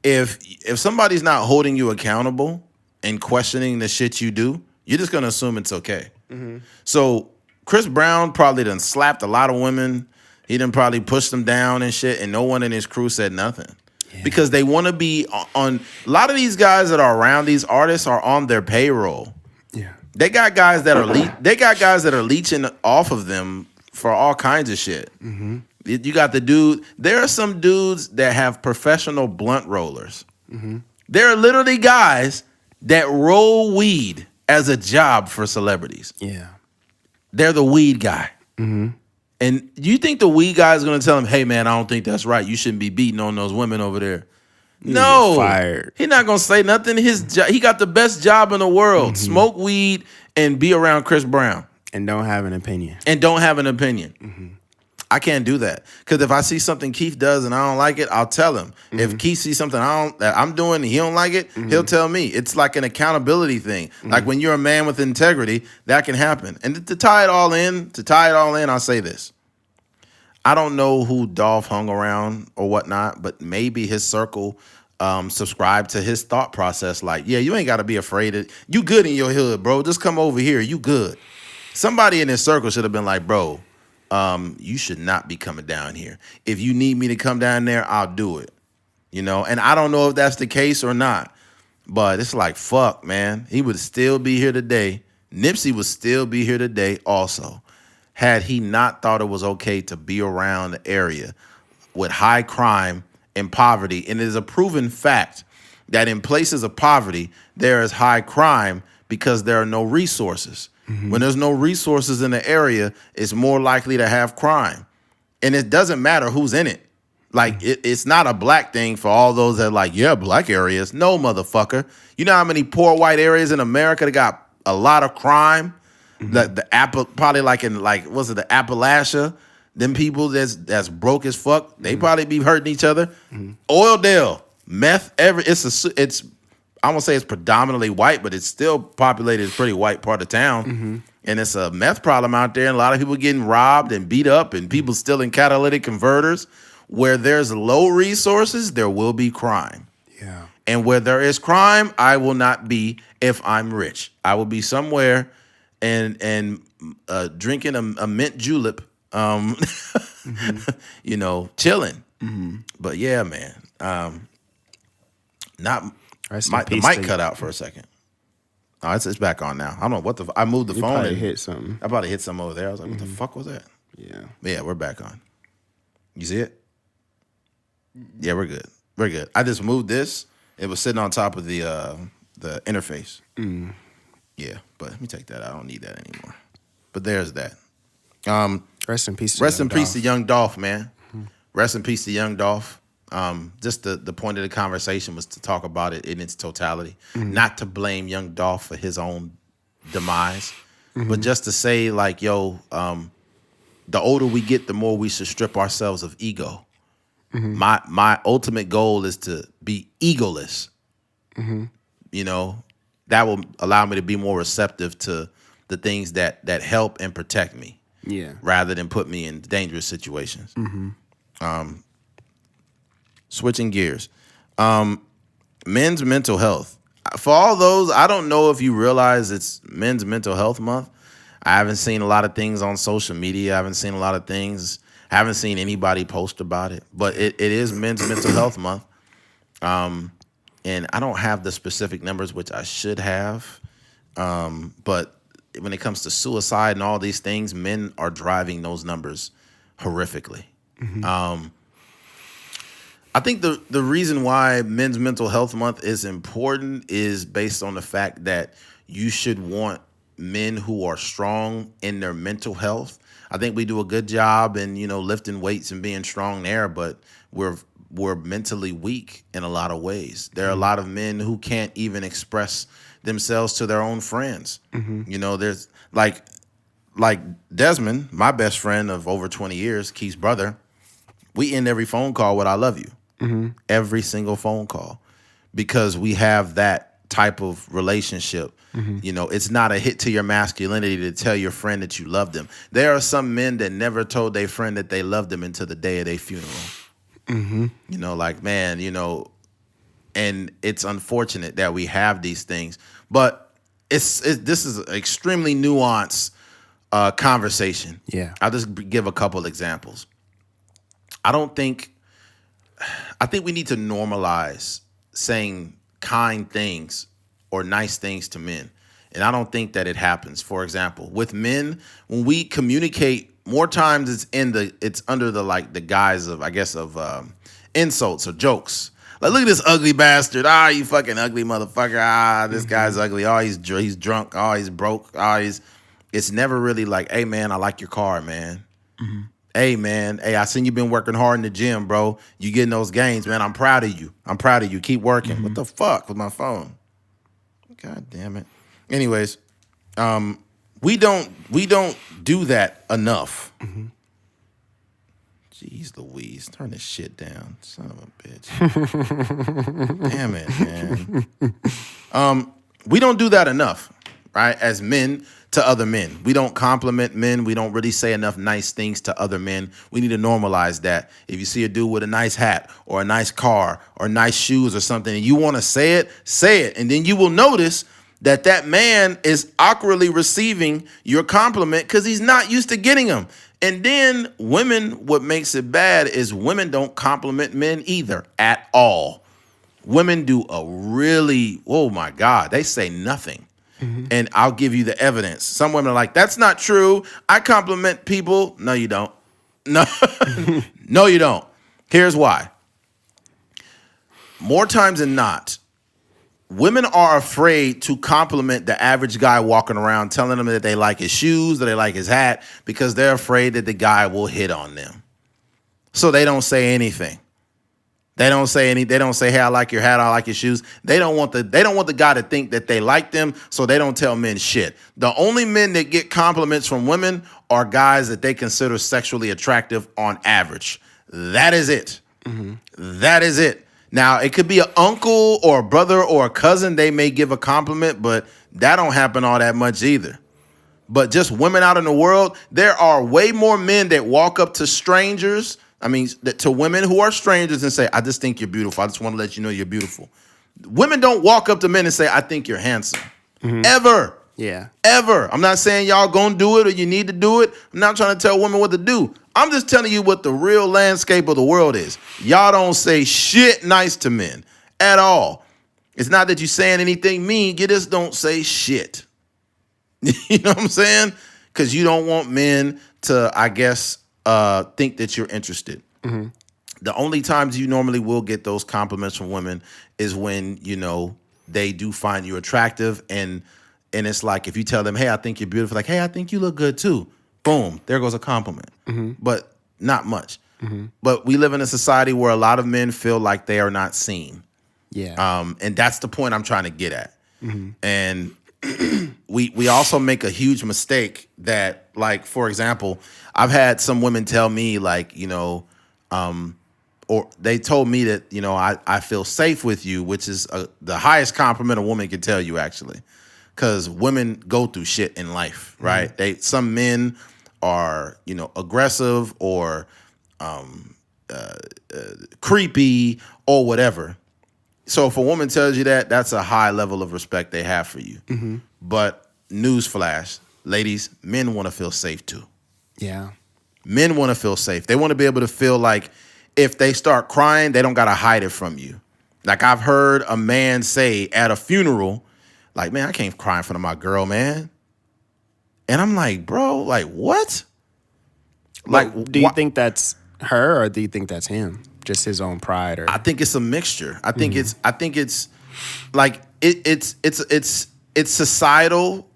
if somebody's not holding you accountable and questioning the shit you do, you're just gonna assume it's okay. So Chris Brown probably done slapped a lot of women. He done probably pushed them down and shit, and no one in his crew said nothing. Because they want to be on. A lot of these guys that are around these artists are on their payroll. Yeah, they got guys that are leeching off of them for all kinds of shit. You got the dude. There are some dudes that have professional blunt rollers. There are literally guys that roll weed as a job for celebrities. Yeah, they're the weed guy. And you think the weed guy is going to tell him, hey, man, I don't think that's right. You shouldn't be beating on those women over there. No. Fired. He's not going to say nothing. He got the best job in the world. Smoke weed and be around Chris Brown. And don't have an opinion. I can't do that. Because if I see something Keith does and I don't like it, I'll tell him. If Keith sees something that I'm doing and he don't like it, he'll tell me. It's like an accountability thing. Like when you're a man with integrity, that can happen. And to tie it all in, I'll say this. I don't know who Dolph hung around or whatnot, but maybe his circle subscribed to his thought process. Like, yeah, you ain't got to be afraid of. You good in your hood, bro. Just come over here. You good. Somebody in his circle should have been like, bro, you should not be coming down here. If you need me to come down there, I'll do it. You know, and I don't know if that's the case or not, but it's like, fuck, man. He would still be here today. Nipsey would still be here today also, had he not thought it was okay to be around the area with high crime and poverty. And it is a proven fact that in places of poverty, there is high crime because there are no resources. When there's no resources in the area, it's more likely to have crime. And it doesn't matter who's in it. Like, it's not a black thing for all those that are like, yeah, black areas. No, motherfucker. You know how many poor white areas in America that got a lot of crime? Probably like in, like, was it the Appalachia? Them people that's broke as fuck, they probably be hurting each other. Oildale, meth, it's I won't say it's predominantly white, but it's still populated as pretty white part of town. and it's a meth problem out there, and a lot of people getting robbed and beat up, and people stealing catalytic converters. Where there's low resources, there will be crime. Yeah. And where there is crime, I will not be if I'm rich. I will be somewhere and drinking a mint julep, you know, chilling. Mm-hmm. But yeah, man, not the mic cut out for a second. Oh, it's back on now. I don't know what I moved the phone and hit something. I probably hit something over there. I was like, what the fuck was that? Yeah, we're back on. You see it? Yeah, we're good. We're good. I just moved this. It was sitting on top of the interface. Yeah, but let me take that. I don't need that anymore. But there's that. Rest in peace. Rest in peace to young Dolph, man. Rest in peace to young Dolph. Just the point of the conversation was to talk about it in its totality, not to blame young Dolph for his own demise, but just to say like, yo, the older we get, the more we should strip ourselves of ego. My ultimate goal is to be egoless. You know, that will allow me to be more receptive to the things that help and protect me. Yeah. Rather than put me in dangerous situations. Switching gears. Men's mental health. For all those, I don't know if you realize it's Men's Mental Health Month. I haven't seen a lot of things on social media. I haven't seen a lot of things. I haven't seen anybody post about it. But it is Men's Mental Health Month. And I don't have the specific numbers, which I should have. But when it comes to suicide and all these things, men are driving those numbers horrifically. I think the reason why Men's Mental Health Month is important is based on the fact that you should want men who are strong in their mental health. I think we do a good job in, you know, lifting weights and being strong there, but we're mentally weak in a lot of ways. There are a lot of men who can't even express themselves to their own friends. You know, there's like Desmond, my best friend of over 20 years, Keith's brother. We end every phone call with "I love you." Every single phone call, because we have that type of relationship. You know, it's not a hit to your masculinity to tell your friend that you love them. There are some men that never told their friend that they loved them until the day of their funeral. You know, like, man, you know, and it's unfortunate that we have these things, but this is an extremely nuanced conversation. Yeah. I'll just give a couple examples. I think we need to normalize saying kind things or nice things to men. And I don't think that it happens. For example, with men, when we communicate, more times it's under the guise of, I guess, of insults or jokes. Like, look at this ugly bastard. Ah, you fucking ugly motherfucker. Ah, this guy's ugly. Oh, he's drunk. Oh, he's broke. Oh, it's never really like, hey, man, I like your car, man. Hey, man. Hey, I seen you been working hard in the gym, bro. You getting those gains, man. I'm proud of you. Keep working. What the fuck with my phone? God damn it. Anyways, we don't do that enough. Jeez Louise, turn this shit down. Son of a bitch. Damn it, man. We don't do that enough, right? As men to other men. We don't compliment men. We don't really say enough nice things to other men. We need to normalize that. If you see a dude with a nice hat or a nice car or nice shoes or something and you want to say it. And then you will notice that man is awkwardly receiving your compliment because he's not used to getting them. And then women, what makes it bad is women don't compliment men either at all. Women do oh my God, they say nothing. And I'll give you the evidence. Some women are like, that's not true. I compliment people. No, you don't. No, no, you don't. Here's why. More times than not, women are afraid to compliment the average guy walking around, telling him that they like his shoes, that they like his hat, because they're afraid that the guy will hit on them. So they don't say anything. They don't say, hey, I like your hat, I like your shoes. They don't want the guy to think that they like them, so they don't tell men shit. The only men that get compliments from women are guys that they consider sexually attractive on average. That is it. That is it. Now, it could be an uncle or a brother or a cousin. They may give a compliment, but that don't happen all that much either. But just women out in the world, there are way more men that walk up to strangers. I mean, to women who are strangers and say, I just think you're beautiful. I just want to let you know you're beautiful. Women don't walk up to men and say, I think you're handsome. Ever. Yeah. Ever. I'm not saying y'all gonna do it or you need to do it. I'm not trying to tell women what to do. I'm just telling you what the real landscape of the world is. Y'all don't say shit nice to men at all. It's not that you're saying anything mean. You just don't say shit. You know what I'm saying? Because you don't want men to, I guess, think that you're interested. Mm-hmm. The only times you normally will get those compliments from women is when, you know, they do find you attractive, and it's like if you tell them, hey, I think you're beautiful, like, hey, I think you look good too. Boom, there goes a compliment. Mm-hmm. But not much. Mm-hmm. But we live in a society where a lot of men feel like they are not seen. Yeah. And that's the point I'm trying to get at. Mm-hmm. And we also make a huge mistake that, like, for example, I've had some women tell me, like, you know, or they told me that, you know, I feel safe with you, which is the highest compliment a woman can tell you, actually, because women go through shit in life, right? Mm-hmm. Some men are, you know, aggressive or creepy or whatever. So if a woman tells you that, that's a high level of respect they have for you. Mm-hmm. But newsflash, ladies, men want to feel safe too. Yeah. Men want to feel safe. They want to be able to feel like if they start crying, they don't got to hide it from you. Like I've heard a man say at a funeral, like, man, I can't cry in front of my girl, man. And I'm like, bro, like what? Like, do you think that's her or do you think that's him? Just his own pride, or I think it's a mixture. I think it's like it's societal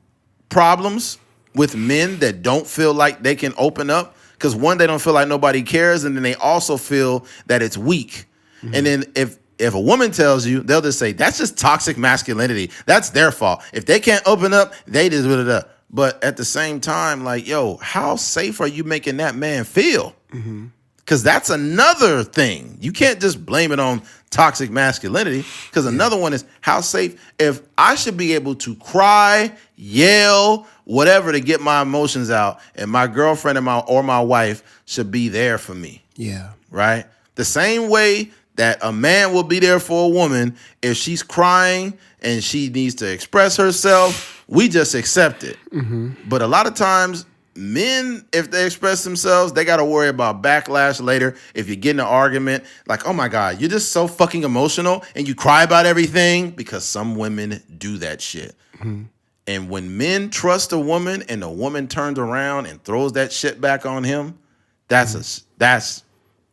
problems with men that don't feel like they can open up, because one, they don't feel like nobody cares, and then they also feel that it's weak. Mm-hmm. And then if a woman tells you, they'll just say that's just toxic masculinity. That's their fault. If they can't open up, they just put it up. But at the same time, like, yo, how safe are you making that man feel? Mm-hmm. Because that's another thing. You can't just blame it on toxic masculinity, because another one is how safe. If I should be able to cry, yell, whatever to get my emotions out, and my girlfriend or my wife should be there for me. Yeah. Right? The same way that a man will be there for a woman if she's crying and she needs to express herself, we just accept it. Mm-hmm. But a lot of times, men, if they express themselves, they got to worry about backlash later. If you get in an argument, like, oh my God, you're just so fucking emotional and you cry about everything, because some women do that shit. Mm-hmm. And when men trust a woman and the woman turns around and throws that shit back on him, that's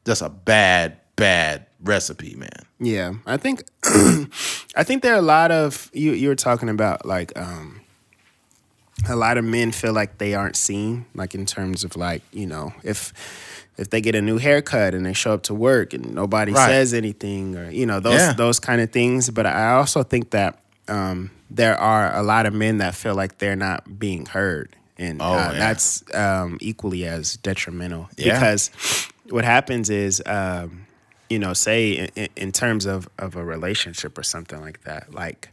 just a bad recipe, man. Yeah, I think I think there are a lot of you were talking about, like, a lot of men feel like they aren't seen, like in terms of, like, you know, if they get a new haircut and they show up to work and nobody says anything, or, you know, those kind of things. But I also think that there are a lot of men that feel like they're not being heard, and that's equally as detrimental. Yeah. Because what happens is, you know, say in terms of a relationship or something like that, like,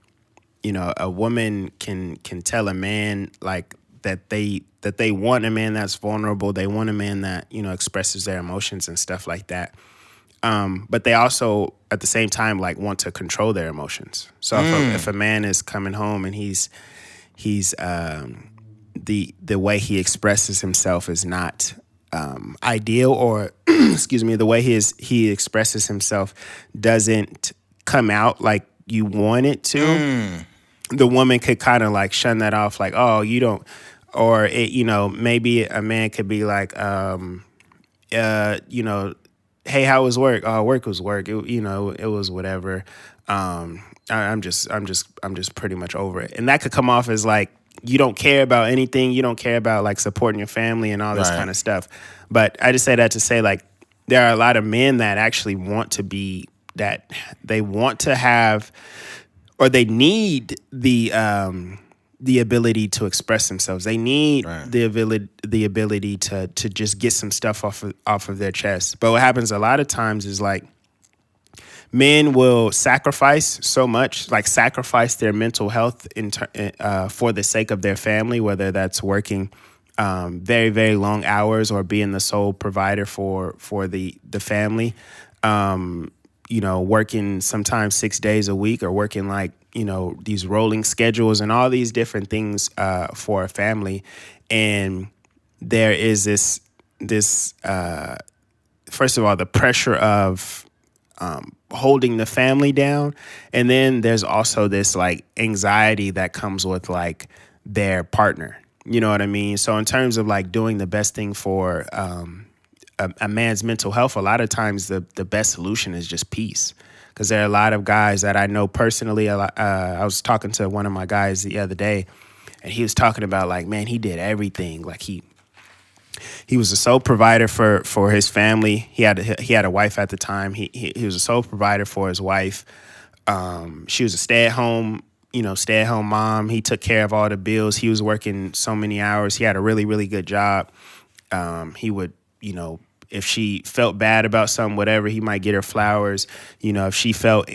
you know, a woman can tell a man, like, that they want a man that's vulnerable. They want a man that, you know, expresses their emotions and stuff like that. But they also, at the same time, like, want to control their emotions. So if a man is coming home and he's the way he expresses himself is not ideal, or excuse me, the way he expresses himself doesn't come out like you want it to. The woman could kind of, like, shun that off, like, oh, you don't, or it, you know, maybe a man could be like, you know, hey, how was work? Oh, work was work. It, you know, it was whatever. I'm just pretty much over it, and that could come off as like you don't care about anything. You don't care about, like, supporting your family and all this kind of stuff. But I just say that to say, like, there are a lot of men that actually want to be that. They want to have, or they need the ability to express themselves. They need the ability to just get some stuff off of their chest. But what happens a lot of times is, like, men will sacrifice so much, like sacrifice their mental health for the sake of their family, whether that's working very, very long hours or being the sole provider for the family. Working sometimes 6 days a week, or working like, these rolling schedules and all these different things for a family. And there is this first of all, the pressure of holding the family down. And then there's also this like anxiety that comes with like their partner. You know what I mean? So in terms of like doing the best thing for a man's mental health, a lot of times the best solution is just peace. Because there are a lot of guys that I know personally. I was talking to one of my guys the other day, and he was talking about like, man, he did everything. Like he was a sole provider for his family. He had a wife at the time. He was a sole provider for his wife. She was a stay at home mom. He took care of all the bills. He was working so many hours. He had a really, really good job. He would, if she felt bad about something, whatever, he might get her flowers. If she felt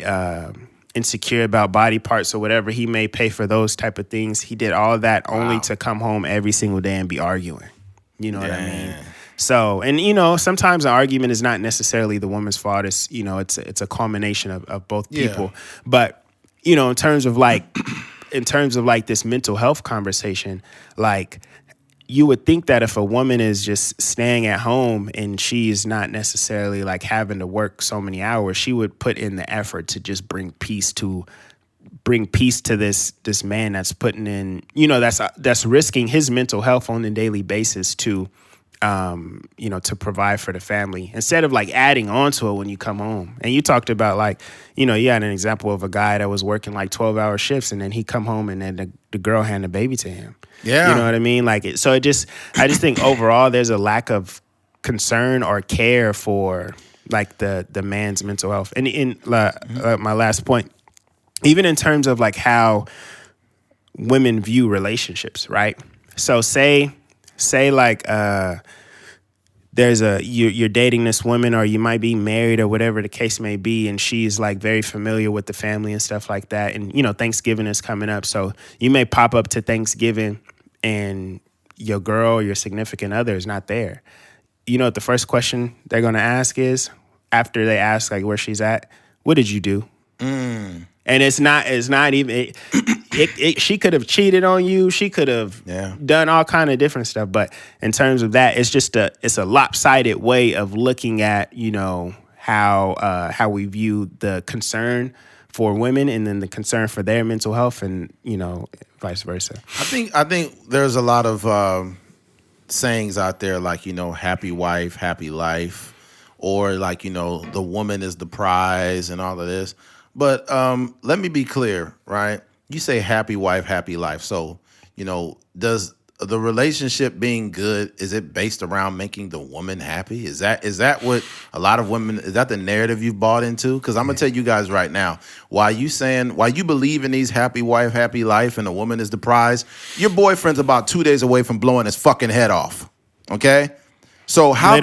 insecure about body parts or whatever, he may pay for those type of things. He did all of that only to come home every single day and be arguing. You know what I mean? So, and sometimes an argument is not necessarily the woman's fault. It's, it's a culmination of both people. Yeah. But, in terms of like this mental health conversation, like you would think that if a woman is just staying at home and she's not necessarily like having to work so many hours, she would put in the effort to just bring peace to this man that's putting in, that's risking his mental health on a daily basis to provide for the family, instead of like adding on to it when you come home. And you talked about like, you had an example of a guy that was working like 12-hour shifts, and then he come home and then the girl hand a baby to him. Yeah. You know what I mean? Like, I just think overall there's a lack of concern or care for like the man's mental health. And in my last point, even in terms of like how women view relationships, right? So say like you're dating this woman, or you might be married or whatever the case may be, and she's like very familiar with the family and stuff like that. And Thanksgiving is coming up, so you may pop up to Thanksgiving and your girl, your significant other is not there. The first question they're gonna ask is, after they ask like where she's at, what did you do? And it's not even she could have cheated on you. She could have done all kind of different stuff. But in terms of that, it's a lopsided way of looking at, how we view the concern for women and then the concern for their mental health, and, vice versa. I think there's a lot of sayings out there like, happy wife, happy life, or like, the woman is the prize and all of this. But let me be clear, right? You say happy wife, happy life. So, does the relationship being good, is it based around making the woman happy? Is that what a lot of women, is that the narrative you've bought into? Because I'm going to tell you guys right now, why you believe in these happy wife, happy life and the woman is the prize, your boyfriend's about 2 days away from blowing his fucking head off, okay? So how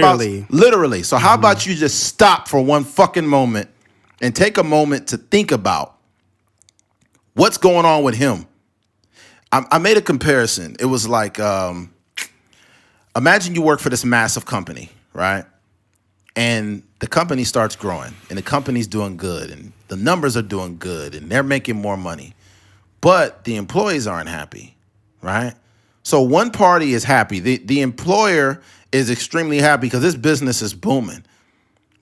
literally. So how about you just stop for one fucking moment and take a moment to think about what's going on with him. I made a comparison. It was like, imagine you work for this massive company, right? And the company starts growing, and the company's doing good, and the numbers are doing good, and they're making more money. But the employees aren't happy, right? So one party is happy. The employer is extremely happy because his business is booming.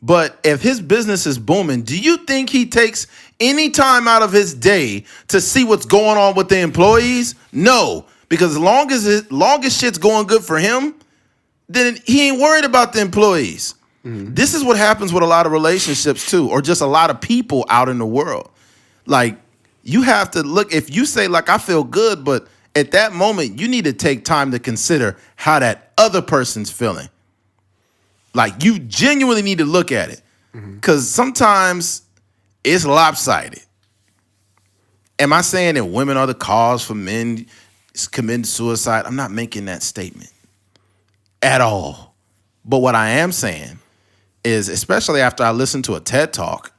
But if his business is booming, do you think he takes any time out of his day to see what's going on with the employees? No, because as long as shit's going good for him, then he ain't worried about the employees. Mm-hmm. This is what happens with a lot of relationships too, or just a lot of people out in the world. Like, you have to look, if you say like, I feel good, but at that moment, you need to take time to consider how that other person's feeling. Like, you genuinely need to look at it, because sometimes it's lopsided. Am I saying that women are the cause for men committing suicide? I'm not making that statement at all. But what I am saying is, especially after I listened to a TED Talk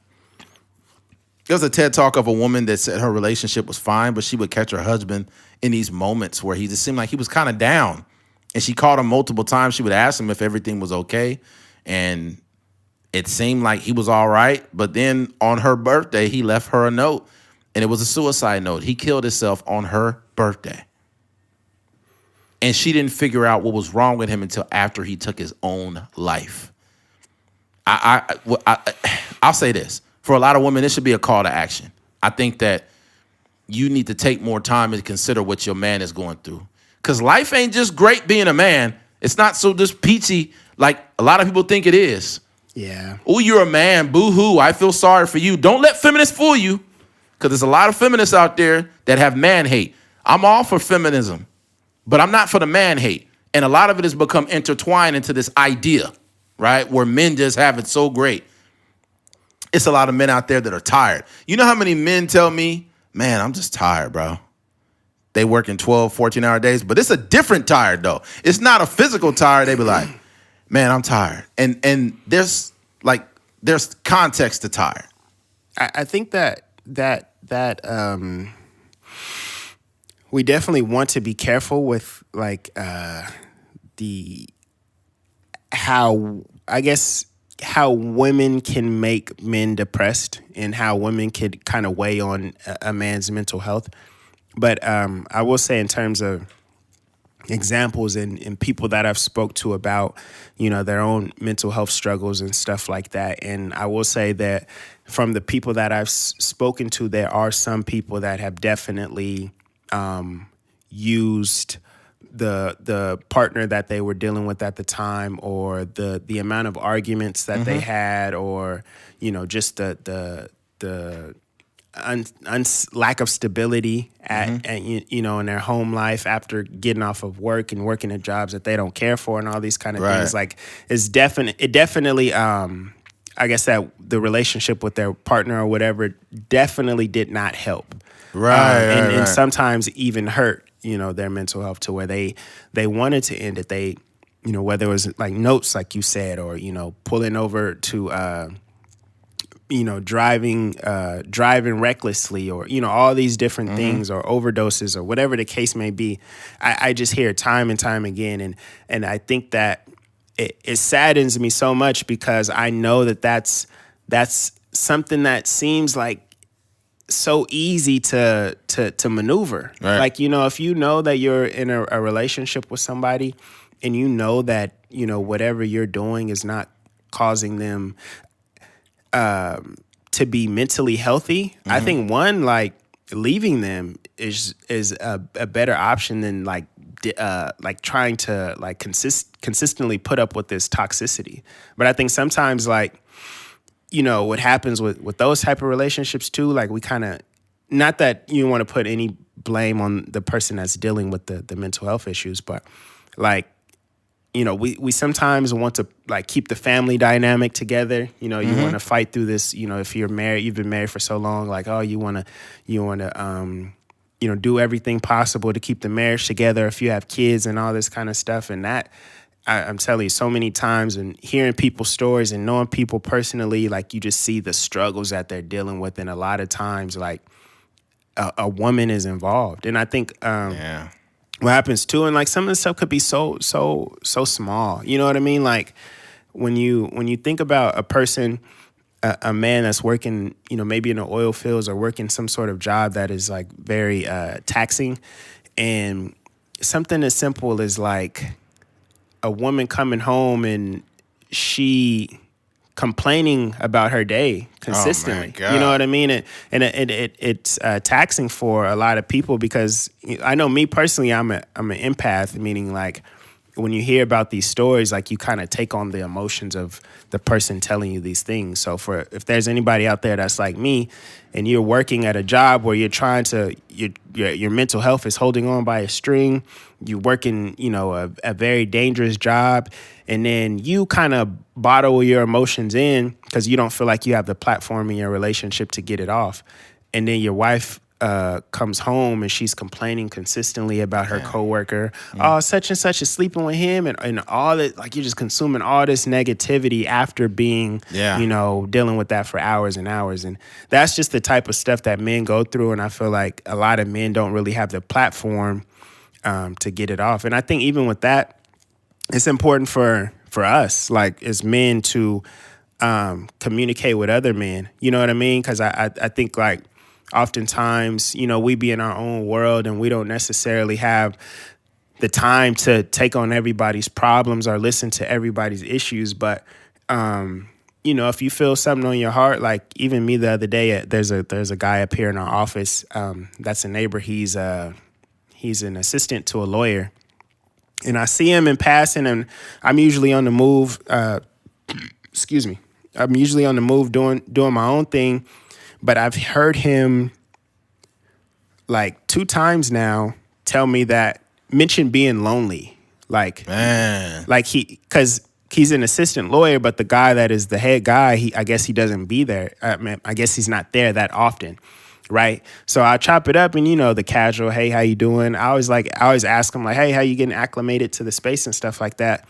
There was a TED Talk of a woman that said her relationship was fine, but she would catch her husband in these moments where he just seemed like he was kind of down. And she called him multiple times. She would ask him if everything was okay. And it seemed like he was all right. But then on her birthday, he left her a note. And it was a suicide note. He killed himself on her birthday. And she didn't figure out what was wrong with him until after he took his own life. I'll say this. For a lot of women, this should be a call to action. I think that you need to take more time to consider what your man is going through. Because life ain't just great being a man. It's not so just peachy like a lot of people think it is. Yeah. Oh, you're a man. Boo-hoo. I feel sorry for you. Don't let feminists fool you. Because there's a lot of feminists out there that have man hate. I'm all for feminism, but I'm not for the man hate. And a lot of it has become intertwined into this idea, right, where men just have it so great. It's a lot of men out there that are tired. You know how many men tell me, man, I'm just tired, bro. They work in 12, 14-hour days, but it's a different tired, though. It's not a physical tired. They be like, man, I'm tired. And there's context to tired. I think that we definitely want to be careful with how women can make men depressed and how women could kind of weigh on a man's mental health. But I will say in terms of examples and people that I've spoke to about, their own mental health struggles and stuff like that. And I will say that from the people that I've spoken to, there are some people that have definitely used the partner that they were dealing with at the time, or the amount of arguments that they had, or just the lack of stability at in their home life after getting off of work and working at jobs that they don't care for and all these kind of things. Like it definitely I guess that the relationship with their partner or whatever definitely did not help. And sometimes even hurt, their mental health to where they wanted to end it. They, whether it was like notes, like you said, or, pulling over to, driving recklessly, or, all these different things, or overdoses, or whatever the case may be. I just hear it time and time again. And I think that it saddens me so much, because I know that that's something that seems like so easy to maneuver. Right. Like, if you know that you're in a relationship with somebody and you know that, whatever you're doing is not causing them to be mentally healthy, I think leaving them is a better option than trying to consistently put up with this toxicity. But I think sometimes what happens with those type of relationships too, we kind of, not that you want to put any blame on the person that's dealing with the mental health issues, but we sometimes want to keep the family dynamic together. You want to fight through this, if you're married, you've been married for so long, you want to do everything possible to keep the marriage together if you have kids and all this kind of stuff. And that, I'm telling you, so many times, and hearing people's stories and knowing people personally, you just see the struggles that they're dealing with. And a lot of times, a woman is involved. And I think what happens too, and some of the stuff could be so small. You know what I mean? When you think about a person, a man that's working, maybe in the oil fields or working some sort of job that is very taxing, and something as simple as a woman coming home and she complaining about her day consistently. You know what I mean? And it's taxing for a lot of people, because I know me personally, I'm an empath, meaning when you hear about these stories, you kind of take on the emotions of the person telling you these things. So if there's anybody out there that's like me, and you're working at a job where you're trying to, your mental health is holding on by a string, you're working, a very dangerous job, and then you kind of bottle your emotions in because you don't feel like you have the platform in your relationship to get it off. And then your wife comes home and she's complaining consistently about her coworker. Oh, such and such is sleeping with him, and all that. Like, you're just consuming all this negativity after being, dealing with that for hours and hours. And that's just the type of stuff that men go through. And I feel like a lot of men don't really have the platform to get it off. And I think even with that, it's important for us, like as men, to communicate with other men. You know what I mean? Because I think, like, oftentimes, we be in our own world and we don't necessarily have the time to take on everybody's problems or listen to everybody's issues. But, if you feel something on your heart, like even me the other day, there's a guy up here in our office that's a neighbor. He's an assistant to a lawyer. And I see him in passing, and I'm usually on the move. Excuse me. I'm usually on the move doing my own thing. But I've heard him like 2 times now tell me mention being lonely. Like, man, like because he's an assistant lawyer, but the guy that is the head guy, I guess he doesn't be there. I guess he's not there that often. Right. So I chop it up and, the casual, hey, how you doing? I always ask him, like, hey, how you getting acclimated to the space and stuff like that.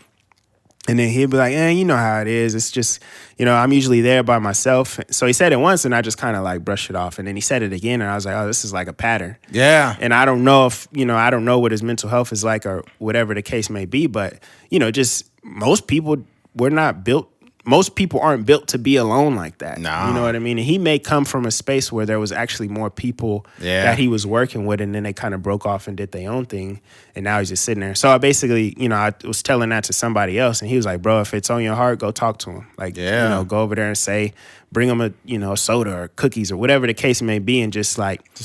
And then he'd be like, you know how it is. It's just, I'm usually there by myself. So he said it once and I just kind of like brushed it off. And then he said it again and I was like, oh, this is like a pattern. Yeah. And I don't know if, I don't know what his mental health is like or whatever the case may be. But, just most people aren't built to be alone like that. No. You know what I mean? And he may come from a space where there was actually more people that he was working with, and then they kind of broke off and did their own thing, and now he's just sitting there. So I basically, I was telling that to somebody else, and he was like, bro, if it's on your heart, go talk to him. Like, go over there and bring him a soda or cookies or whatever the case may be, and just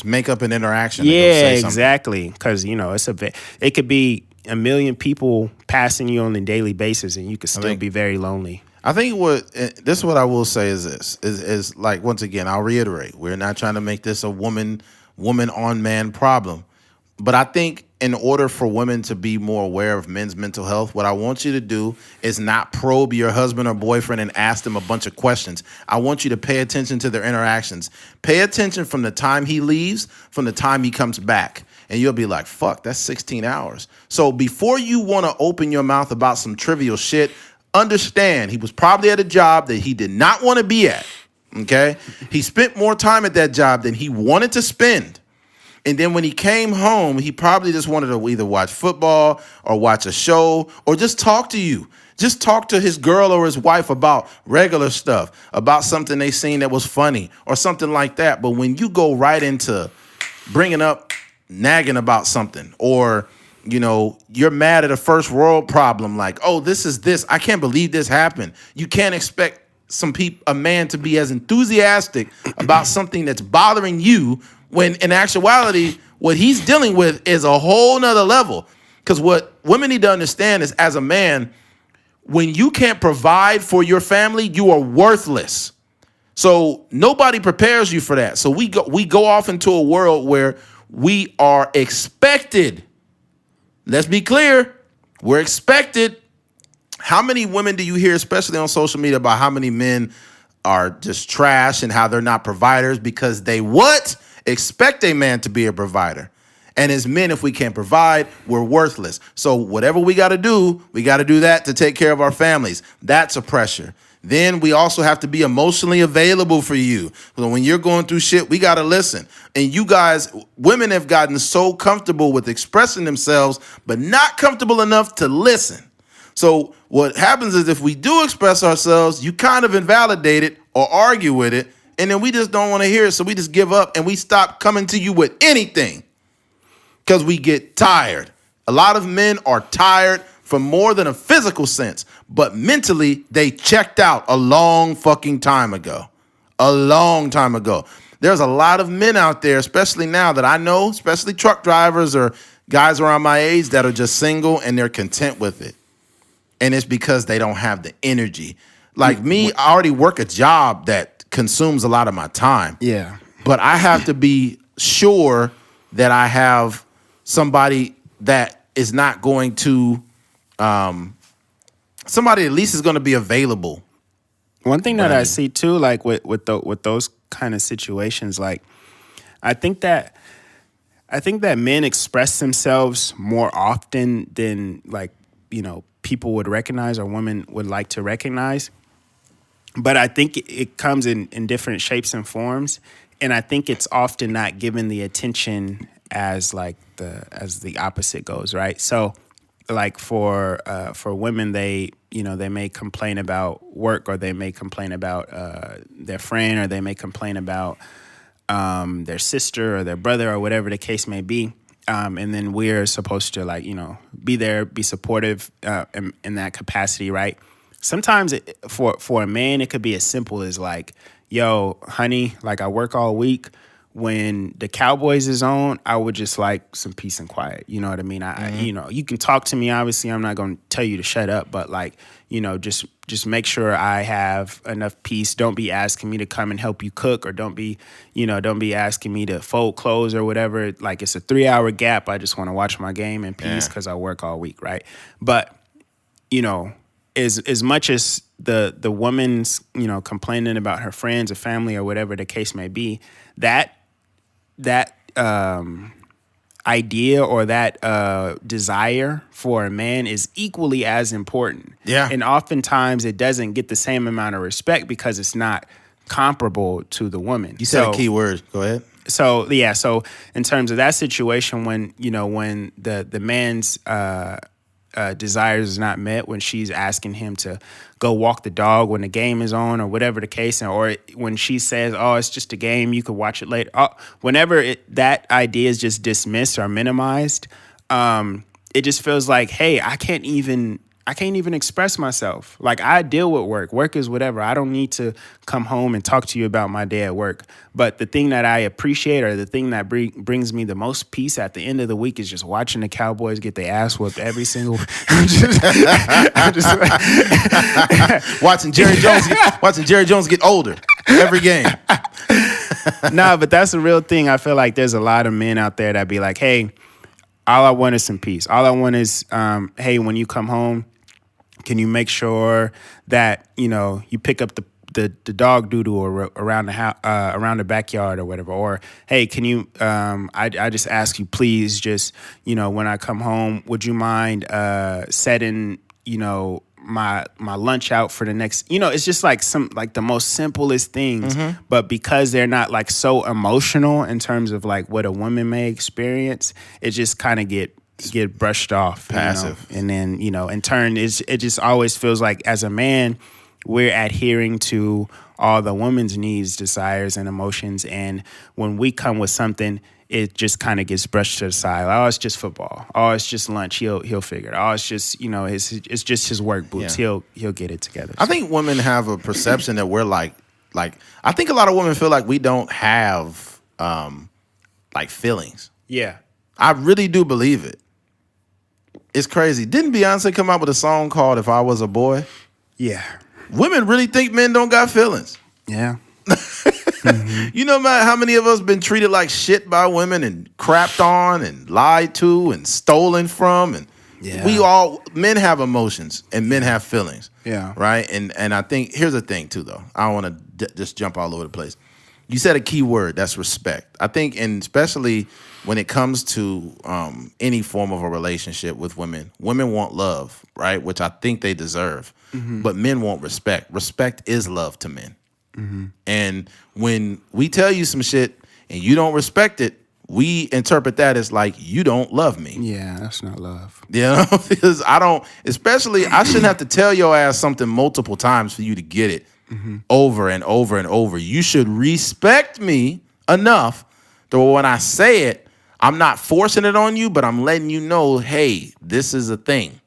make up an interaction. Yeah, exactly. Because, it could be a million people passing you on a daily basis, and you could still be very lonely. I think this is what I will say is this is like, once again, I'll reiterate, we're not trying to make this a woman on man problem. But I think in order for women to be more aware of men's mental health, what I want you to do is not probe your husband or boyfriend and ask them a bunch of questions. I want you to pay attention to their interactions. Pay attention from the time he leaves, from the time he comes back. And you'll be like, fuck, that's 16 hours. So before you want to open your mouth about some trivial shit, understand he was probably at a job that he did not want to be at, okay? He spent more time at that job than he wanted to spend. And then when he came home, he probably just wanted to either watch football or watch a show or just talk to you. Just talk to his girl or his wife about regular stuff, about something they seen that was funny or something like that. But when you go right into nagging about something, or you're mad at a first world problem, like, oh, this, I can't believe this happened. You can't expect a man to be as enthusiastic about something that's bothering you when in actuality, what he's dealing with is a whole nother level. Because what women need to understand is, as a man, when you can't provide for your family, you are worthless. So nobody prepares you for that. So we go off into a world where we are expected. Let's be clear. We're expected. How many women do you hear, especially on social media, about how many men are just trash and how they're not providers because they expect a man to be a provider. And as men, if we can't provide, we're worthless. So whatever we got to do that to take care of our families. That's a pressure. Then we also have to be emotionally available for you. So when you're going through shit, we got to listen. And you guys, women have gotten so comfortable with expressing themselves, but not comfortable enough to listen. So what happens is, if we do express ourselves, you kind of invalidate it or argue with it, and then we just don't want to hear it. So we just give up and we stop coming to you with anything because we get tired. A lot of men are tired from more than a physical sense, but mentally they checked out a long fucking time ago. A long time ago. There's a lot of men out there, especially now that I know, especially truck drivers or guys around my age, that are just single and they're content with it. And it's because they don't have the energy. Like me, I already work a job that consumes a lot of my time. Yeah. But I have to be sure that I have somebody that is not going to, somebody at least is going to be available. One thing that I see too, like with those kind of situations, like I think that I think that men express themselves more often than people would recognize or women would like to recognize. But I think it comes in different shapes and forms, and I think it's often not given the attention as the opposite goes, right? So, like for women, they may complain about work, or they may complain about their friend, or they may complain about their sister or their brother, or whatever the case may be. And then we're supposed to be there, be supportive in that capacity, right? Sometimes for a man, it could be as simple as like, yo, honey, like I work all week. When the Cowboys is on, I would just like some peace and quiet. You know what I mean? You can talk to me. Obviously, I'm not going to tell you to shut up, but just make sure I have enough peace. Don't be asking me to come and help you cook, or don't be asking me to fold clothes or whatever. Like, it's a 3-hour gap. I just want to watch my game in peace because I work all week, right? But as much as the woman's complaining about her friends or family or whatever the case may be, that idea or that desire for a man is equally as important. Yeah. And oftentimes it doesn't get the same amount of respect because it's not comparable to the woman. You said a key word. Go ahead. So in terms of that situation, when the man's desires is not met, when she's asking him to go walk the dog when the game is on or whatever the case, or when she says, oh, it's just a game, you could watch it later. Whenever that idea is just dismissed or minimized, it just feels like, hey, I can't even express myself. Like, I deal with work. Work is whatever. I don't need to come home and talk to you about my day at work. But the thing that I appreciate, or the thing that brings me the most peace at the end of the week, is just watching the Cowboys get their ass whooped every single. Watching Jerry Jones get older every game. Nah, but that's the real thing. I feel like there's a lot of men out there that be like, hey, all I want is some peace. All I want is, hey, when you come home, can you make sure that you pick up the dog doo-doo around the house, around the backyard or whatever? Or, hey, can you? I just ask you, please, just when I come home, would you mind setting my lunch out for the next? It's just like the most simplest things, but because they're not like so emotional in terms of like what a woman may experience, it just kind of get brushed off, passive. And then in turn, it just always feels like, as a man, we're adhering to all the woman's needs, desires, and emotions, and when we come with something, it just kind of gets brushed to the side. Oh, it's just football. Oh, it's just lunch. He'll figure it. Oh, it's just it's just his work boots. Yeah. He'll get it together. I think women have a perception that we're like I think a lot of women feel like we don't have like feelings. Yeah, I really do believe it. It's crazy. Didn't Beyonce come out with a song called "If I Was a Boy"? Yeah. Women really think men don't got feelings. Yeah. You know how many of us been treated like shit by women and crapped on and lied to and stolen from, and men have emotions and men have feelings. Yeah. Right? And I think here's the thing too, though. I don't want to just jump all over the place. You said a key word, that's respect. I think, and especially when it comes to any form of a relationship with women want love, right? Which I think they deserve. Mm-hmm. But men want respect. Respect is love to men. Mm-hmm. And when we tell you some shit and you don't respect it, we interpret that as like, you don't love me. Yeah, that's not love. Because I shouldn't have to tell your ass something multiple times for you to get it. Mm-hmm. Over and over and over. You should respect me enough that when I say it, I'm not forcing it on you, but I'm letting you know, hey, this is a thing.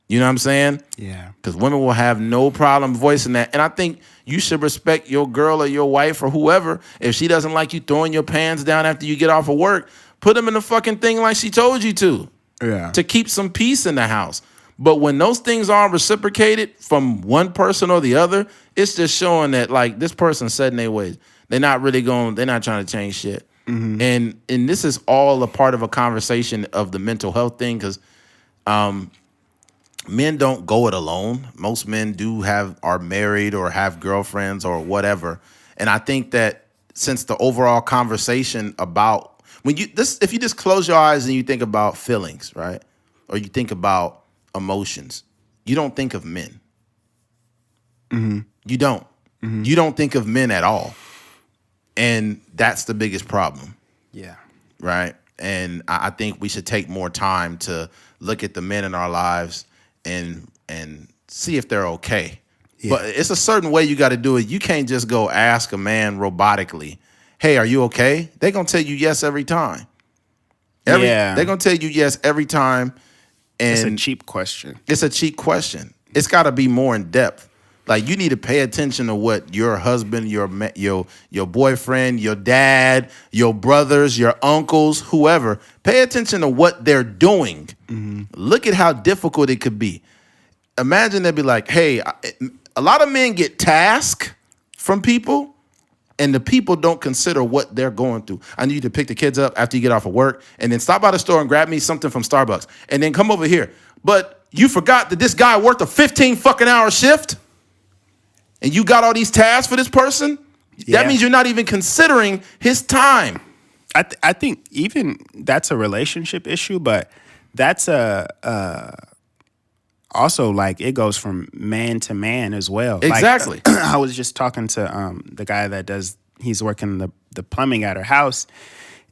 You know what I'm saying? Yeah. Because women will have no problem voicing that. And I think you should respect your girl or your wife or whoever. If she doesn't like you throwing your pants down after you get off of work, put them in the fucking thing like she told you to. Yeah. To keep some peace in the house. But when those things aren't reciprocated from one person or the other, it's just showing that like this person's set in their ways. They're not trying to change shit. Mm-hmm. And this is all a part of a conversation of the mental health thing, because men don't go it alone. Most men are married or have girlfriends or whatever. And I think that since the overall conversation about if you just close your eyes and you think about feelings, right? Or you think about emotions, you don't think of men. Mm-hmm. You don't. Mm-hmm. You don't think of men at all. And that's the biggest problem. Yeah. Right? And I think we should take more time to look at the men in our lives and see if they're okay. Yeah. But it's a certain way you got to do it. You can't just go ask a man robotically, hey, are you okay? They're going to tell you yes every time. They're going to tell you yes every time. And it's a cheap question. It's a cheap question. It's got to be more in depth. Like, you need to pay attention to what your husband, your boyfriend, your dad, your brothers, your uncles, whoever, pay attention to what they're doing. Mm-hmm. Look at how difficult it could be. Imagine they'd be like, hey, a lot of men get tasks from people, and the people don't consider what they're going through. I need you to pick the kids up after you get off of work, and then stop by the store and grab me something from Starbucks, and then come over here. But you forgot that this guy worked a 15 fucking hour shift, and you got all these tasks for this person? Yeah. That means you're not even considering his time. I think even that's a relationship issue, but that's also, like, it goes from man to man as well. Exactly. Like, I was just talking to the guy that he's working the plumbing at our house,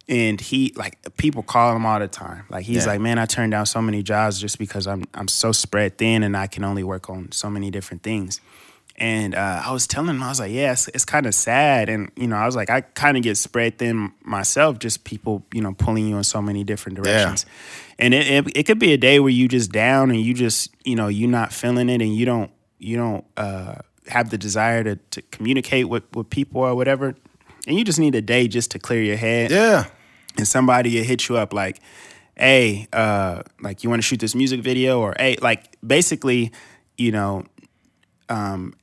and he, like, people call him all the time. Like, he's like, man, I turned down so many jobs just because I'm so spread thin and I can only work on so many different things. And I was telling him, I was like, yeah, it's kind of sad. And, I was like, I kind of get spread thin myself, just people, pulling you in so many different directions. Yeah. And it could be a day where you just down and you just, you're not feeling it, and you don't have the desire to communicate with people or whatever. And you just need a day just to clear your head. Yeah. And somebody will hit you up like, hey, like, you want to shoot this music video? Or, hey, like, basically,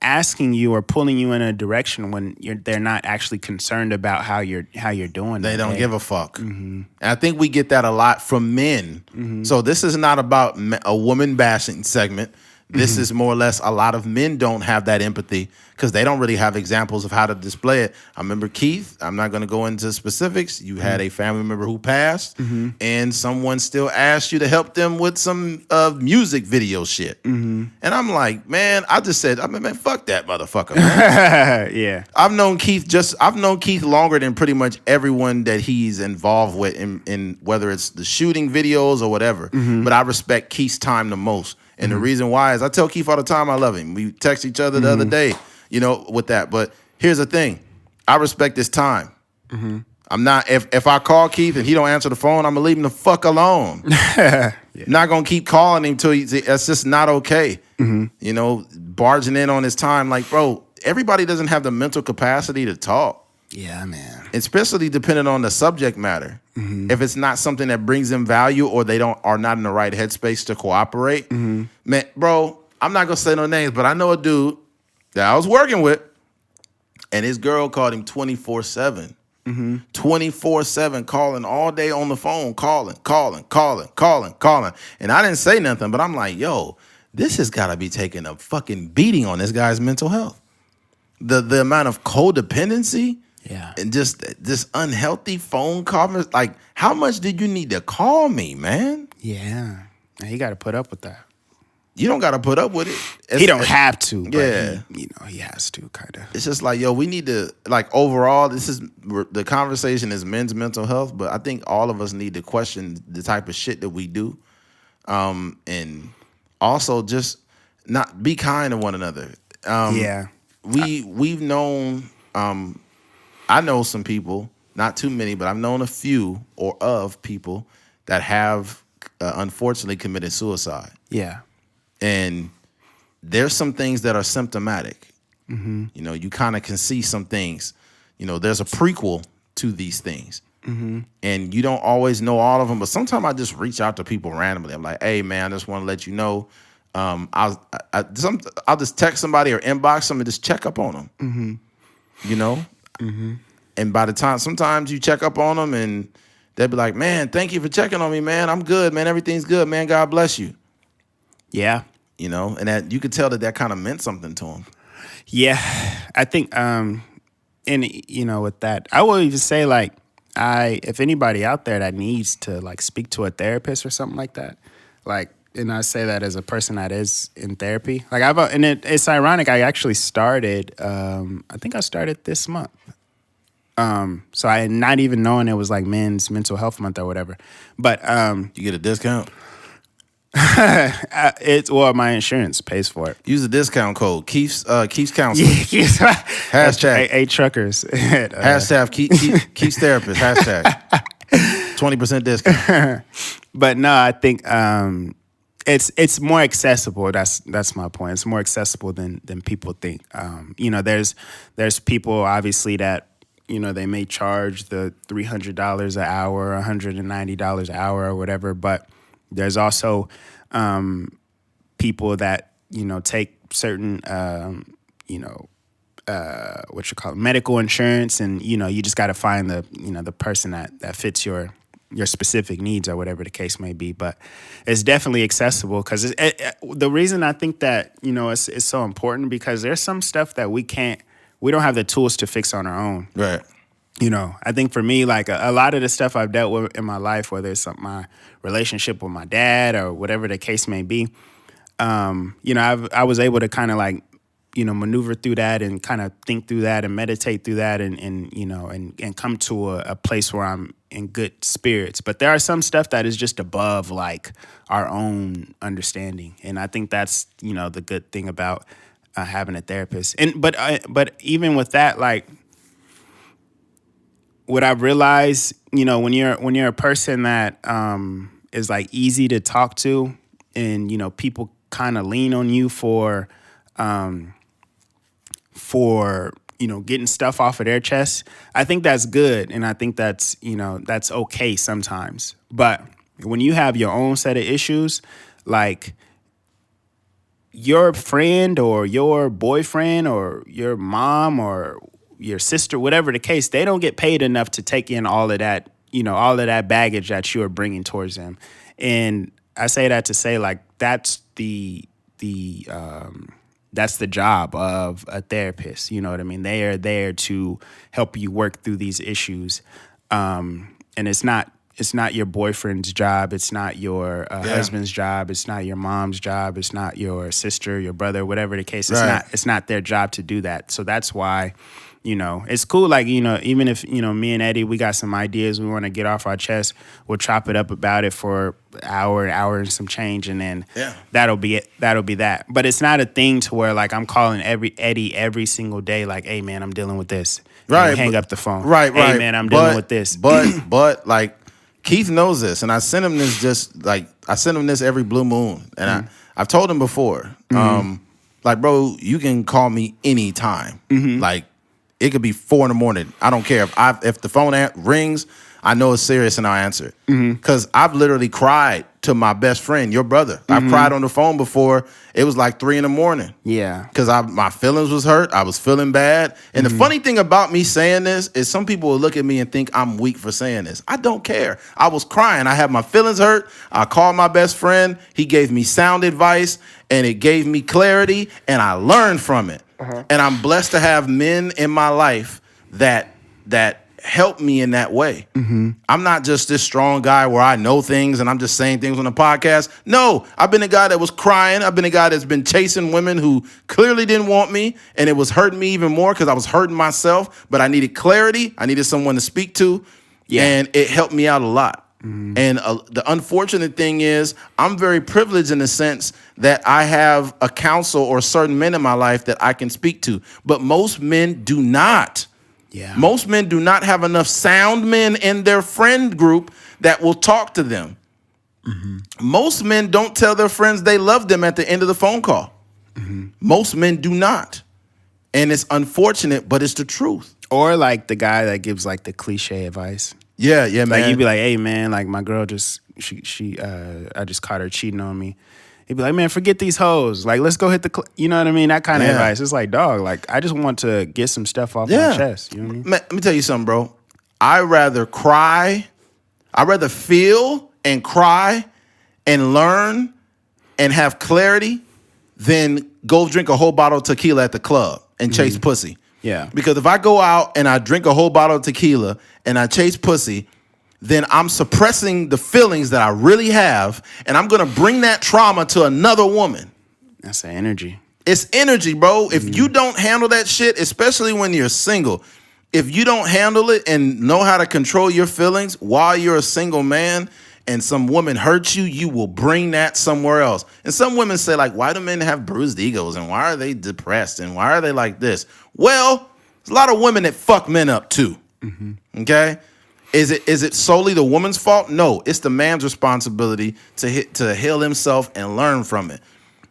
asking you or pulling you in a direction when they're not actually concerned about how you're doing. They don't give a fuck. Mm-hmm. And I think we get that a lot from men. Mm-hmm. So this is not about a woman bashing segment. This is more or less a lot of men don't have that empathy because they don't really have examples of how to display it. I remember Keith, I'm not going to go into specifics. You had a family member who passed, and someone still asked you to help them with some music video shit. Mm-hmm. And I'm like, man, I mean, man, fuck that motherfucker, man. Yeah. I've known Keith longer than pretty much everyone that he's involved with in whether it's the shooting videos or whatever. Mm-hmm. But I respect Keith's time the most. And the reason why is I tell Keith all the time I love him. We text each other the other day, with that. But here's the thing. I respect his time. Mm-hmm. I'm not, if I call Keith and he don't answer the phone, I'm going to leave him the fuck alone. Yeah. Not going to keep calling him till that's just not okay. Mm-hmm. Barging in on his time. Like, bro, everybody doesn't have the mental capacity to talk. Yeah, man. Especially depending on the subject matter. Mm-hmm. If it's not something that brings them value or they are not in the right headspace to cooperate, man, bro, I'm not gonna say no names, but I know a dude that I was working with, and his girl called him 24/7. 24/7, calling all day on the phone, calling. And I didn't say nothing, but I'm like, yo, this has got to be taking a fucking beating on this guy's mental health. The amount of codependency. Yeah. And just this unhealthy phone conversation. Like, how much did you need to call me, man? Yeah. He got to put up with that. You don't got to put up with it. He don't have to. But yeah. He has to, kind of. It's just like, yo, we need to, like, overall, the conversation is men's mental health, but I think all of us need to question the type of shit that we do. And also just not be kind to one another. Yeah. We've known... I know some people, not too many, but I've known a few of people that have unfortunately committed suicide. Yeah. And there's some things that are symptomatic. Mm-hmm. You kind of can see some things. There's a prequel to these things. Mm-hmm. And you don't always know all of them, but sometimes I just reach out to people randomly. I'm like, hey, man, I just want to let you know. I'll just text somebody or inbox them and just check up on them. Mm-hmm. Mm-hmm. And by the time, sometimes you check up on them and they'll be like, man, thank you for checking on me, man. I'm good, man. Everything's good, man. God bless you. Yeah. And that you could tell that kind of meant something to him. Yeah. I think, with that, I will even say, like, if anybody out there that needs to like speak to a therapist or something like that, like, and I say that as a person that is in therapy, like it's ironic. I actually started, I think I started this month. So I had not even knowing it was like Men's Mental Health Month or whatever, but You get a discount. My insurance pays for it. Use the discount code Keith's Counselor. Hashtag eight truckers. Hashtag Keith's Therapist. Hashtag 20% discount. But no, I think it's more accessible. That's my point. It's more accessible than people think. There's people obviously that they may charge the $300 an hour, $190 an hour, or whatever. But there's also people that take certain medical insurance, and you just got to find the person that fits your specific needs or whatever the case may be. But it's definitely accessible because the reason I think that it's so important because there's some stuff that we don't have the tools to fix on our own. Right. I think for me, like a lot of the stuff I've dealt with in my life, whether it's my relationship with my dad or whatever the case may be, I was able to kind of like, maneuver through that and kind of think through that and meditate through that and come to a place where I'm in good spirits. But there are some stuff that is just above like our own understanding. And I think that's, the good thing about having a therapist. But even with that, like, what I've realized, when you're a person that is like easy to talk to, and people kind of lean on you for getting stuff off of their chest, I think that's good, and I think that's that's okay sometimes. But when you have your own set of issues, like your friend or your boyfriend or your mom or your sister, whatever the case, they don't get paid enough to take in all of that, all of that baggage that you are bringing towards them. And I say that to say, like, that's the job of a therapist. You know what I mean? They are there to help you work through these issues. And it's not your boyfriend's job. It's not your husband's job. It's not your mom's job. It's not your sister, your brother, whatever the case. It's not their job to do that. So that's why, it's cool. Like, even if, me and Eddie, we got some ideas we want to get off our chest, we'll chop it up about it for an hour and some change. And then that'll be it. That'll be that. But it's not a thing to where like I'm calling Eddie every single day. Like, hey man, I'm dealing with this. Right. Hang up the phone. Right. Hey man, I'm dealing with this. But like Keith knows this. And I sent him this every blue moon. And I've told him before, like, bro, you can call me anytime. Like, it could be 4 a.m. I don't care. If the phone rings, I know it's serious and I'll answer it. Because I've literally cried to my best friend, your brother. I've cried on the phone before. It was like 3 a.m. Yeah. Because my feelings was hurt. I was feeling bad. And the funny thing about me saying this is some people will look at me and think I'm weak for saying this. I don't care. I was crying. I had my feelings hurt. I called my best friend. He gave me sound advice and it gave me clarity and I learned from it. And I'm blessed to have men in my life that help me in that way. I'm not just this strong guy where I know things and I'm just saying things on the podcast. No, I've been a guy that was crying. I've been a guy that's been chasing women who clearly didn't want me, and it was hurting me even more because I was hurting myself, but I needed clarity. I needed someone to speak to, and it helped me out a lot. And the unfortunate thing is I'm very privileged in the sense that I have a counsel or certain men in my life that I can speak to, but most men do not. Yeah. Most men do not have enough sound men in their friend group that will talk to them. Most men don't tell their friends they love them at the end of the phone call. Most men do not. And it's unfortunate, but it's the truth. Or like the guy that gives like the cliche advice. Yeah, man. Like you'd be like, hey man, like my girl I just caught her cheating on me. He'd be like, man, forget these hoes. Like, let's go hit the, you know what I mean? That kind of advice. It's like, dog, like, I just want to get some stuff off my chest. You know what I mean? Let me tell you something, bro. I'd rather feel and cry and learn and have clarity than go drink a whole bottle of tequila at the club and chase pussy. Yeah. Because if I go out and I drink a whole bottle of tequila and I chase pussy, then I'm suppressing the feelings that I really have, and I'm gonna bring that trauma to another woman. That's the energy. It's energy, bro. If you don't handle that shit, especially when you're single, if you don't handle it and know how to control your feelings while you're a single man and some woman hurts you, you will bring that somewhere else. And some women say, like, why do men have bruised egos and why are they depressed and why are they like this? Well, there's a lot of women that fuck men up too. Okay? Is it solely the woman's fault? No, it's the man's responsibility to heal himself and learn from it.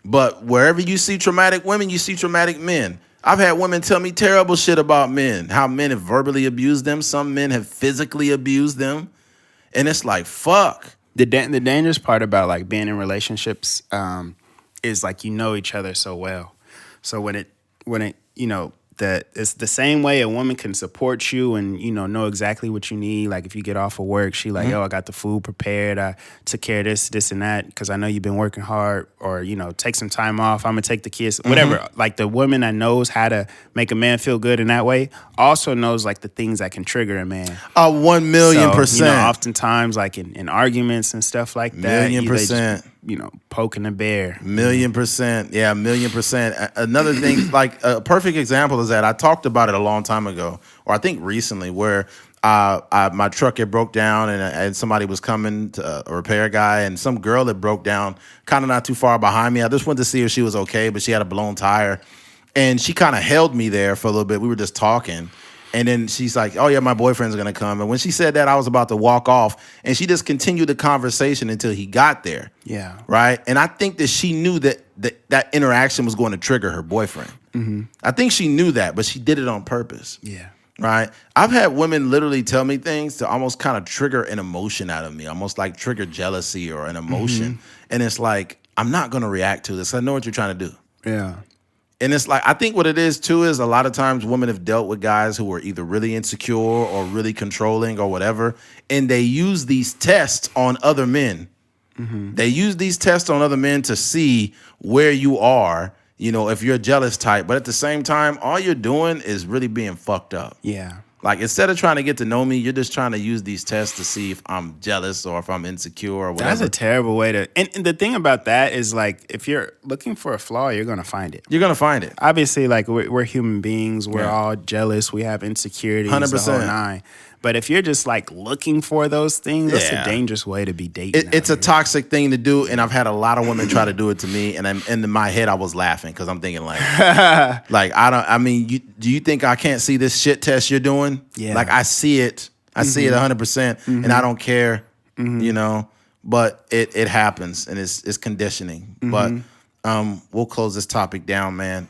But wherever you see traumatic women, you see traumatic men. I've had women tell me terrible shit about men, how men have verbally abused them. Some men have physically abused them. And it's like, fuck. The dangerous part about like being in relationships is like you know each other so well. So when it you know, that it's the same way a woman can support you and, you know exactly what you need. Like if you get off of work, she like, yo, I got the food prepared. I took care of this and that because I know you've been working hard, or, you know, take some time off. I'm going to take the kids, whatever. Like the woman that knows how to make a man feel good in that way also knows like the things that can trigger a man. 1,000,000%. You know, oftentimes like in arguments and stuff like that. 1,000,000%. You know, poking the bear. 1,000,000%. Yeah, 1,000,000%. Another thing, like a perfect example is that I talked about it a long time ago, or I think recently, where my truck had broke down and somebody was coming to a repair guy, and some girl that broke down kind of not too far behind me. I just went to see if she was okay, but she had a blown tire, and she kind of held me there for a little bit. We were just talking. And then she's like, oh, yeah, my boyfriend's going to come. And when she said that, I was about to walk off. And she just continued the conversation until he got there. Yeah. Right? And I think that she knew that interaction was going to trigger her boyfriend. I think she knew that, but she did it on purpose. Yeah. Right? I've had women literally tell me things to almost kind of trigger an emotion out of me, almost like trigger jealousy or an emotion. And it's like, I'm not going to react to this. I know what you're trying to do. Yeah. And it's like, I think what it is too is a lot of times women have dealt with guys who were either really insecure or really controlling or whatever, and they use these tests on other men. They use these tests on other men to see where you are, you know, if you're a jealous type. But at the same time, all you're doing is really being fucked up. Yeah. Like, instead of trying to get to know me, you're just trying to use these tests to see if I'm jealous or if I'm insecure or whatever. That's a terrible way to... And the thing about that is, like, if you're looking for a flaw, you're going to find it. You're going to find it. Obviously, like, we're human beings. We're all jealous. We have insecurities. 100%. The whole nine. But if you're just, like, looking for those things, that's a dangerous way to be dating. It's a toxic thing to do, and I've had a lot of women try to do it to me, and in my head, I was laughing because I'm thinking, like, do you think I can't see this shit test you're doing? Yeah. Like, I see it. I see it 100%, and I don't care, you know, but it happens, and it's conditioning. But we'll close this topic down, man.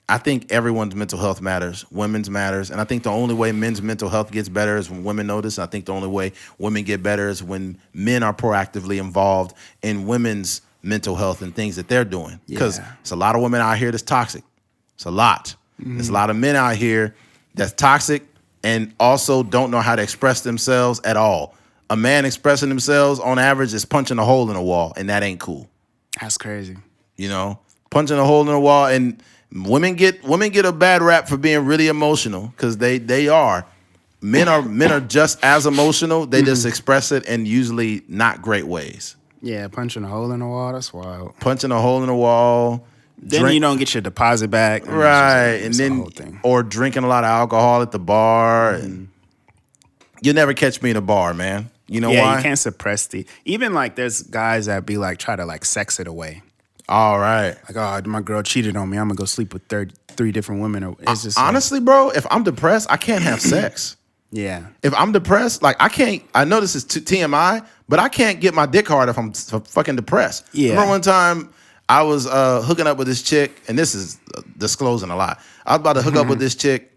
I think everyone's mental health matters. Women's matters. And I think the only way men's mental health gets better is when women notice. I think the only way women get better is when men are proactively involved in women's mental health and things that they're doing. Because it's a lot of women out here that's toxic. It's a lot. There's a lot of men out here that's toxic and also don't know how to express themselves at all. A man expressing themselves on average is punching a hole in a wall, and that ain't cool. That's crazy. You know, punching a hole in a wall. And women get a bad rap for being really emotional because they are. Men are just as emotional. They just express it in usually not great ways. Yeah, punching a hole in the wall, that's wild. Punching a hole in the wall. Then you don't get your deposit back. Right. And then, or drinking a lot of alcohol at the bar. And you'll never catch me in a bar, man. You know why? Yeah, you can't suppress even like there's guys that be like, try to like sex it away. All right. Like, oh, my girl cheated on me. I'm going to go sleep with three different women. It's just honestly, bro, if I'm depressed, I can't have sex. Yeah. If I'm depressed, like I know this is TMI, but I can't get my dick hard if I'm fucking depressed. Yeah. Remember one time I was hooking up with this chick, and this is disclosing a lot. I was about to hook up with this chick,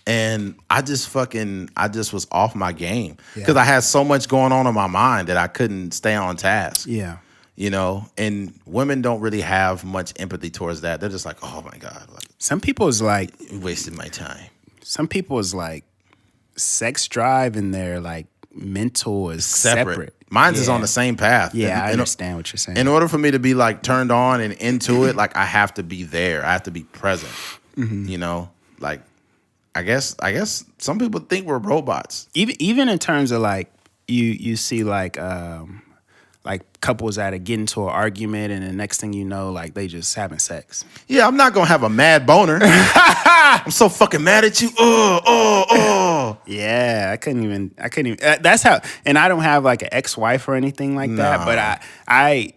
and I just was off my game because I had so much going on in my mind that I couldn't stay on task. Yeah. You know, and women don't really have much empathy towards that. They're just like, oh my God. Like, some people is like, you wasted my time. Some people is like, sex drive and their like mental is separate. Mine's is on the same path. Yeah, I understand what you're saying. In order for me to be like turned on and into it, like I have to be there. I have to be present. You know, like I guess some people think we're robots. Even in terms of like you see like couples that get into an argument and the next thing you know, like they just having sex. Yeah, I'm not gonna have a mad boner. I'm so fucking mad at you. Yeah, I couldn't even. That's how. And I don't have like an ex-wife or anything like that. But I,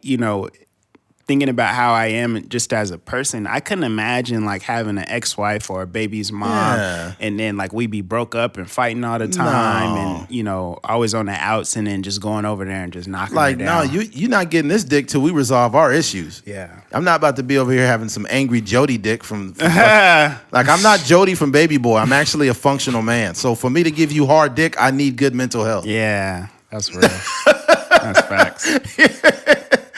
thinking about how I am just as a person, I couldn't imagine like having an ex-wife or a baby's mom, and then like we be broke up and fighting all the time, and always on the outs, and then just going over there and just knocking her down. No, you're not getting this dick till we resolve our issues. Yeah, I'm not about to be over here having some angry Jody dick from like I'm not Jody from Baby Boy. I'm actually a functional man. So for me to give you hard dick, I need good mental health. Yeah, that's real. That's facts.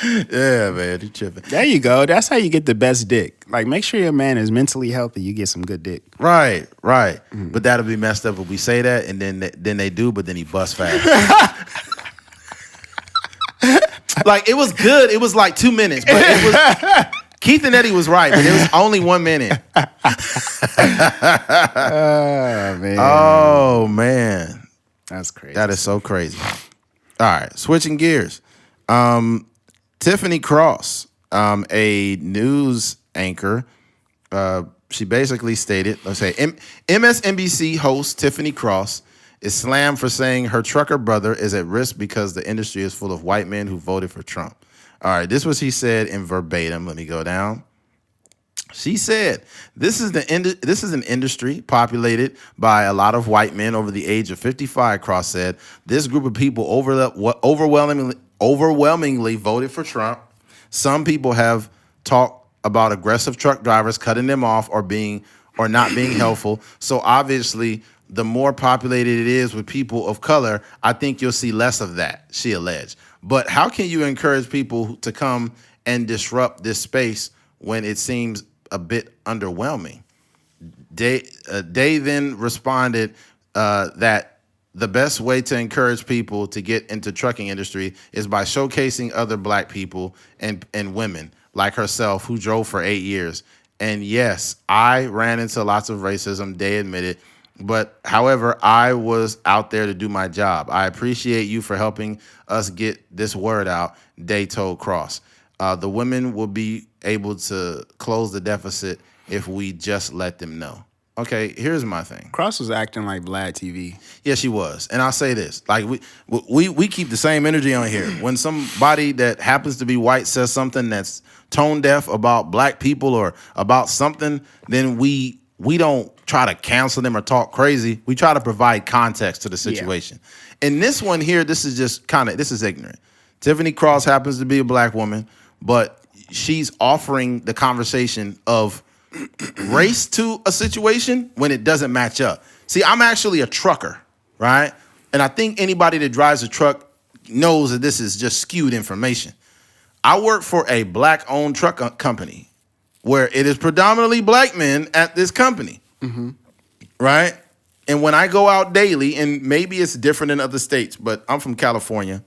Yeah, man, you tripping. There you go. That's how you get the best dick. Like, make sure your man is mentally healthy. You get some good dick. Right. But that'll be messed up if we say that, and then they do, but then he busts fast. Like, it was good. It was like 2 minutes, but it was Keith and Eddie was right, but it was only 1 minute. Oh man, that's crazy. That is so crazy. All right, switching gears. Tiffany Cross, a news anchor, she basically stated, let's say, MSNBC host Tiffany Cross is slammed for saying her trucker brother is at risk because the industry is full of white men who voted for Trump. All right, this was he said in verbatim. Let me go down. She said, this is an industry populated by a lot of white men over the age of 55, Cross said. This group of people overwhelmingly voted for Trump. Some people have talked about aggressive truck drivers cutting them off or not being helpful. So obviously, the more populated it is with people of color, I think you'll see less of that, she alleged. But how can you encourage people to come and disrupt this space when it seems a bit underwhelming? Day then responded that the best way to encourage people to get into trucking industry is by showcasing other black people and women like herself who drove for 8 years. And yes, I ran into lots of racism, Day admitted, but however, I was out there to do my job. I appreciate you for helping us get this word out, Day told Cross. The women will be able to close the deficit if we just let them know. Okay, here's my thing. Cross was acting like Vlad TV. Yeah, she was. And I'll say this. Like, we keep the same energy on here. When somebody that happens to be white says something that's tone deaf about black people or about something, then we don't try to cancel them or talk crazy. We try to provide context to the situation. Yeah. And this one here, this is just this is ignorant. Tiffany Cross happens to be a black woman, but she's offering the conversation of race to a situation when it doesn't match up. See, I'm actually a trucker, right? And I think anybody that drives a truck knows that this is just skewed information. I work for a black-owned truck company where it is predominantly black men at this company, right? And when I go out daily, and maybe it's different in other states, but I'm from California,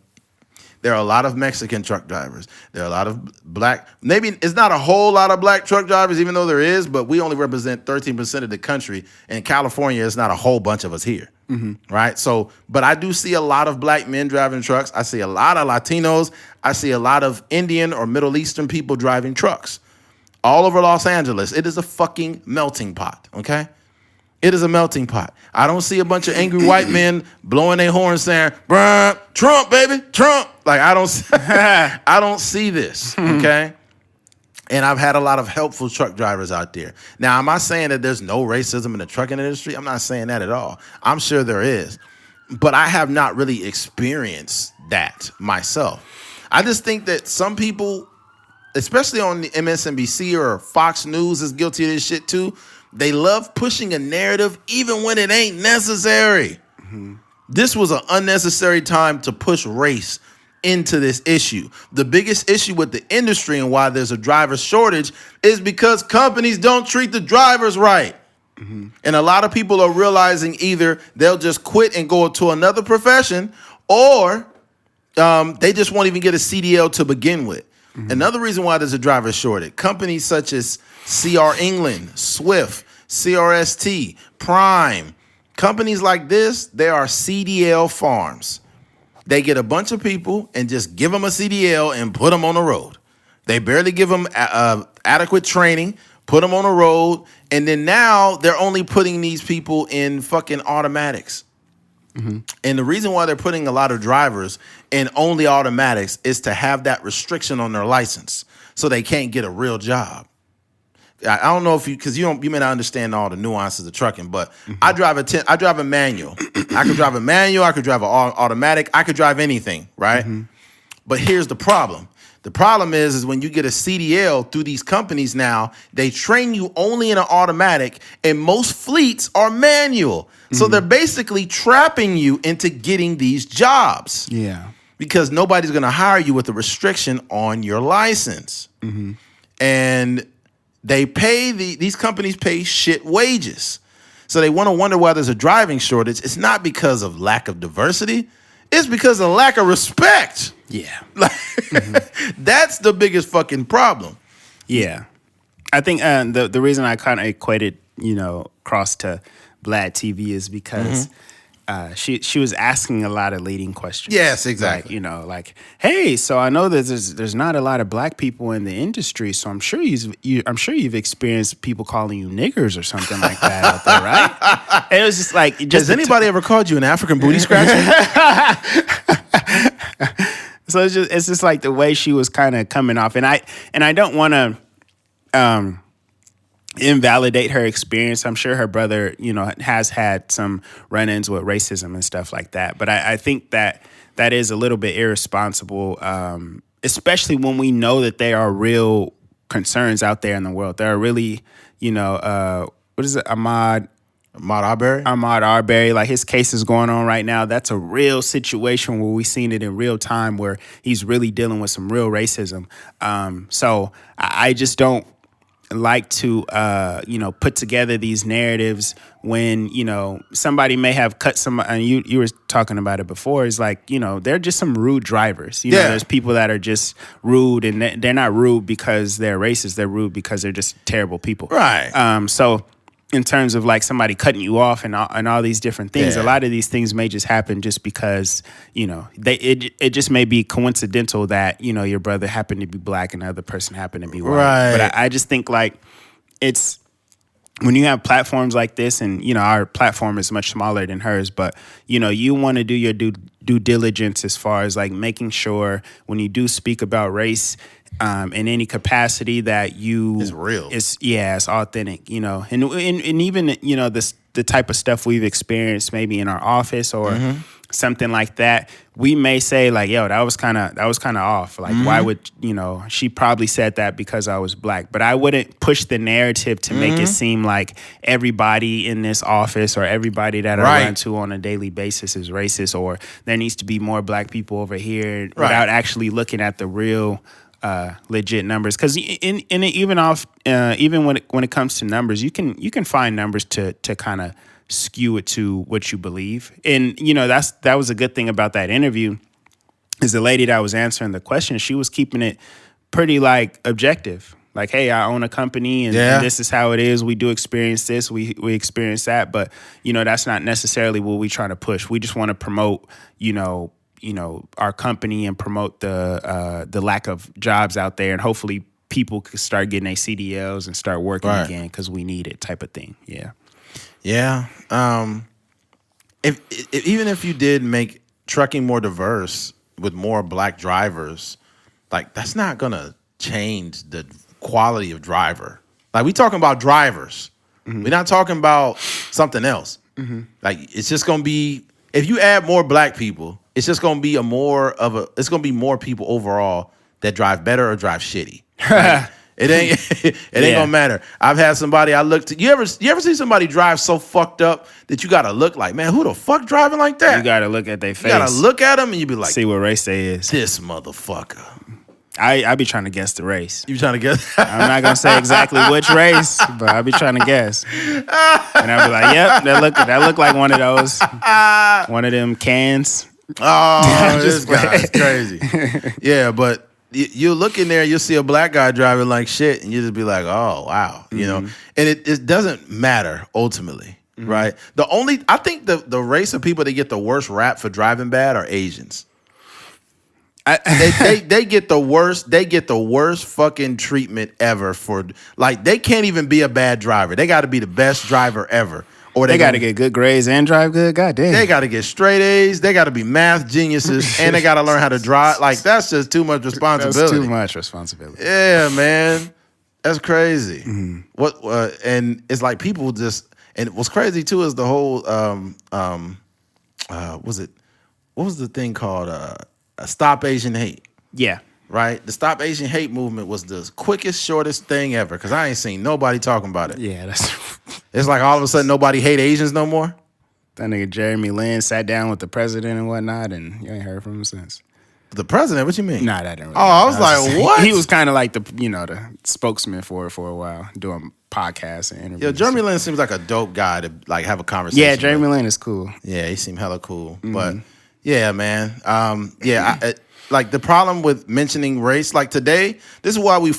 there are a lot of Mexican truck drivers. There are a lot of black, maybe it's not a whole lot of black truck drivers, even though there is, but we only represent 13% of the country. And in California, it's not a whole bunch of us here, right? So, but I do see a lot of black men driving trucks. I see a lot of Latinos. I see a lot of Indian or Middle Eastern people driving trucks all over Los Angeles. It is a fucking melting pot, okay? It is a melting pot. I don't see a bunch of angry white men blowing their horns saying, "Bruh, Trump, baby, Trump." Like, I don't see this, okay? And I've had a lot of helpful truck drivers out there. Now, am I saying that there's no racism in the trucking industry? I'm not saying that at all. I'm sure there is. But I have not really experienced that myself. I just think that some people, especially on the MSNBC or Fox News, is guilty of this shit too. They love pushing a narrative even when it ain't necessary. This was an unnecessary time to push race into this issue. The biggest issue with the industry and why there's a driver shortage is because companies don't treat the drivers right. And a lot of people are realizing either they'll just quit and go to another profession, or they just won't even get a CDL to begin with. Another reason why there's a driver shortage, companies such as CR England, Swift, CRST, Prime, companies like this, they are CDL farms. They get a bunch of people and just give them a CDL and put them on the road. They barely give them adequate training, put them on the road, and then now they're only putting these people in fucking automatics. And the reason why they're putting a lot of drivers in only automatics is to have that restriction on their license so they can't get a real job. I don't know if you may not understand all the nuances of trucking, but I drive a manual. I could drive a manual, I could drive an automatic, I could drive anything, right? But here's the problem. The problem is when you get a CDL through these companies now, they train you only in an automatic, and most fleets are manual. So they're basically trapping you into getting these jobs. Yeah. Because nobody's going to hire you with a restriction on your license. And they pay these companies pay shit wages. So they want to wonder why there's a driving shortage. It's not because of lack of diversity. It's because of lack of respect. Yeah. That's the biggest fucking problem. Yeah. I think the reason I kind of equated, Cross to Vlad TV is because she was asking a lot of leading questions. Yes, exactly. Like, hey, so I know that there's not a lot of black people in the industry, so I'm sure you've experienced people calling you niggers or something like that out there, right? And it was just like, has anybody ever called you an African booty scratcher? So it's just like the way she was kind of coming off, and I don't want to invalidate her experience. I'm sure her brother, has had some run-ins with racism and stuff like that. But I think that is a little bit irresponsible, especially when we know that there are real concerns out there in the world. There are really, what is it, Ahmaud Arbery, like his case is going on right now. That's a real situation where we've seen it in real time where he's really dealing with some real racism. So I just don't like to, put together these narratives when, somebody may have cut somebody, and you were talking about it before, is like, they're just some rude drivers. There's people that are just rude, and they're not rude because they're racist. They're rude because they're just terrible people. Right. So in terms of like somebody cutting you off and all these different things, a lot of these things may just happen just because, it just may be coincidental that, your brother happened to be black and the other person happened to be white. Right. But I just think like it's, when you have platforms like this, and, our platform is much smaller than hers, but, you want to do your due diligence as far as like making sure when you do speak about race, in any capacity that it's real. It's authentic, and even, the type of stuff we've experienced maybe in our office or something like that, we may say like, yo, that was kind of off. Like, why would, she probably said that because I was black, but I wouldn't push the narrative to make it seem like everybody in this office or everybody that I run to on a daily basis is racist, or there needs to be more black people over here without actually looking at the real legit numbers, because even when it comes to numbers, you can find numbers to kind of skew it to what you believe, and that was a good thing about that interview, is the lady that was answering the question, she was keeping it pretty like objective. Like, hey, I own a company and this is how it is. We do experience this, we experience that, but that's not necessarily what we try to push. We just want to promote our company and promote the lack of jobs out there, and hopefully people could start getting their CDLs and start working again because we need it, type of thing. Yeah. Even if you did make trucking more diverse with more black drivers, like that's not gonna change the quality of driver. Like, we talking about drivers. We're not talking about something else. Like, it's just gonna be, if you add more black people, it's just gonna be it's gonna be more people overall that drive better or drive shitty. Like, it ain't gonna matter. I've had somebody you ever see somebody drive so fucked up that you gotta look like, man, who the fuck driving like that? You gotta look at their face. You gotta look at them and you be like, see what race they is. This motherfucker. I be trying to guess the race. You trying to guess? I'm not gonna say exactly which race, but I be trying to guess. And I be like, yep, that look like one of those, one of them cans. Oh, this guy is crazy. Yeah, but you look in there, you'll see a black guy driving like shit, and you just be like, oh wow, you know. And it doesn't matter ultimately, right? I think the race of people that get the worst rap for driving bad are Asians. They get the worst. They get the worst fucking treatment ever for, like, they can't even be a bad driver. They got to be the best driver ever, or they got to get good grades and drive good. Goddamn. They got to get straight A's. They got to be math geniuses, and they got to learn how to drive. Like, that's just too much responsibility. That's too much responsibility. Yeah, man, that's crazy. What and it's like people just, and what's crazy too is the whole what was the thing called Stop Asian Hate? Yeah. Right? The Stop Asian Hate movement was the quickest, shortest thing ever, because I ain't seen nobody talking about it. Yeah, that's... It's like all of a sudden nobody hate Asians no more. That nigga Jeremy Lin sat down with the president and whatnot, and you ain't heard from him since. The president? What you mean? Nah, that didn't really I was like, what? He was kind of like the spokesman for it for a while, doing podcasts and interviews. Yeah, Jeremy Lin seems like a dope guy to like have a conversation. Yeah, Jeremy Lin is cool. Yeah, he seemed hella cool. But yeah, man. Like the problem with mentioning race, like today, this is why we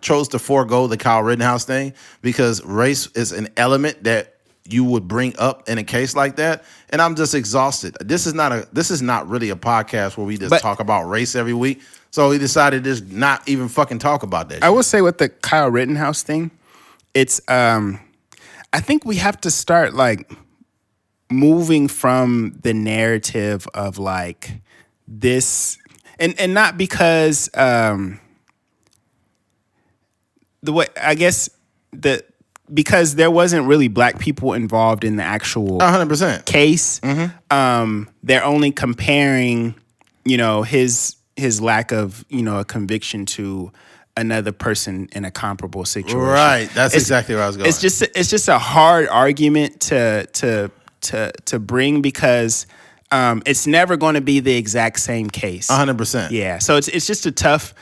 chose to forego the Kyle Rittenhouse thing, because race is an element that you would bring up in a case like that, and I'm just exhausted. This is not really a podcast where we just talk about race every week. So we decided to just not even fucking talk about that. I will say with the Kyle Rittenhouse thing, it's I think we have to start like moving from the narrative of like this, and not because the way, I guess, because there wasn't really black people involved in the actual 100% case. They're only comparing, his lack of, a conviction to another person in a comparable situation. Right. That's exactly where I was going. It's just a hard argument to bring, because it's never going to be the exact same case. 100%. Yeah. So it's just a tough.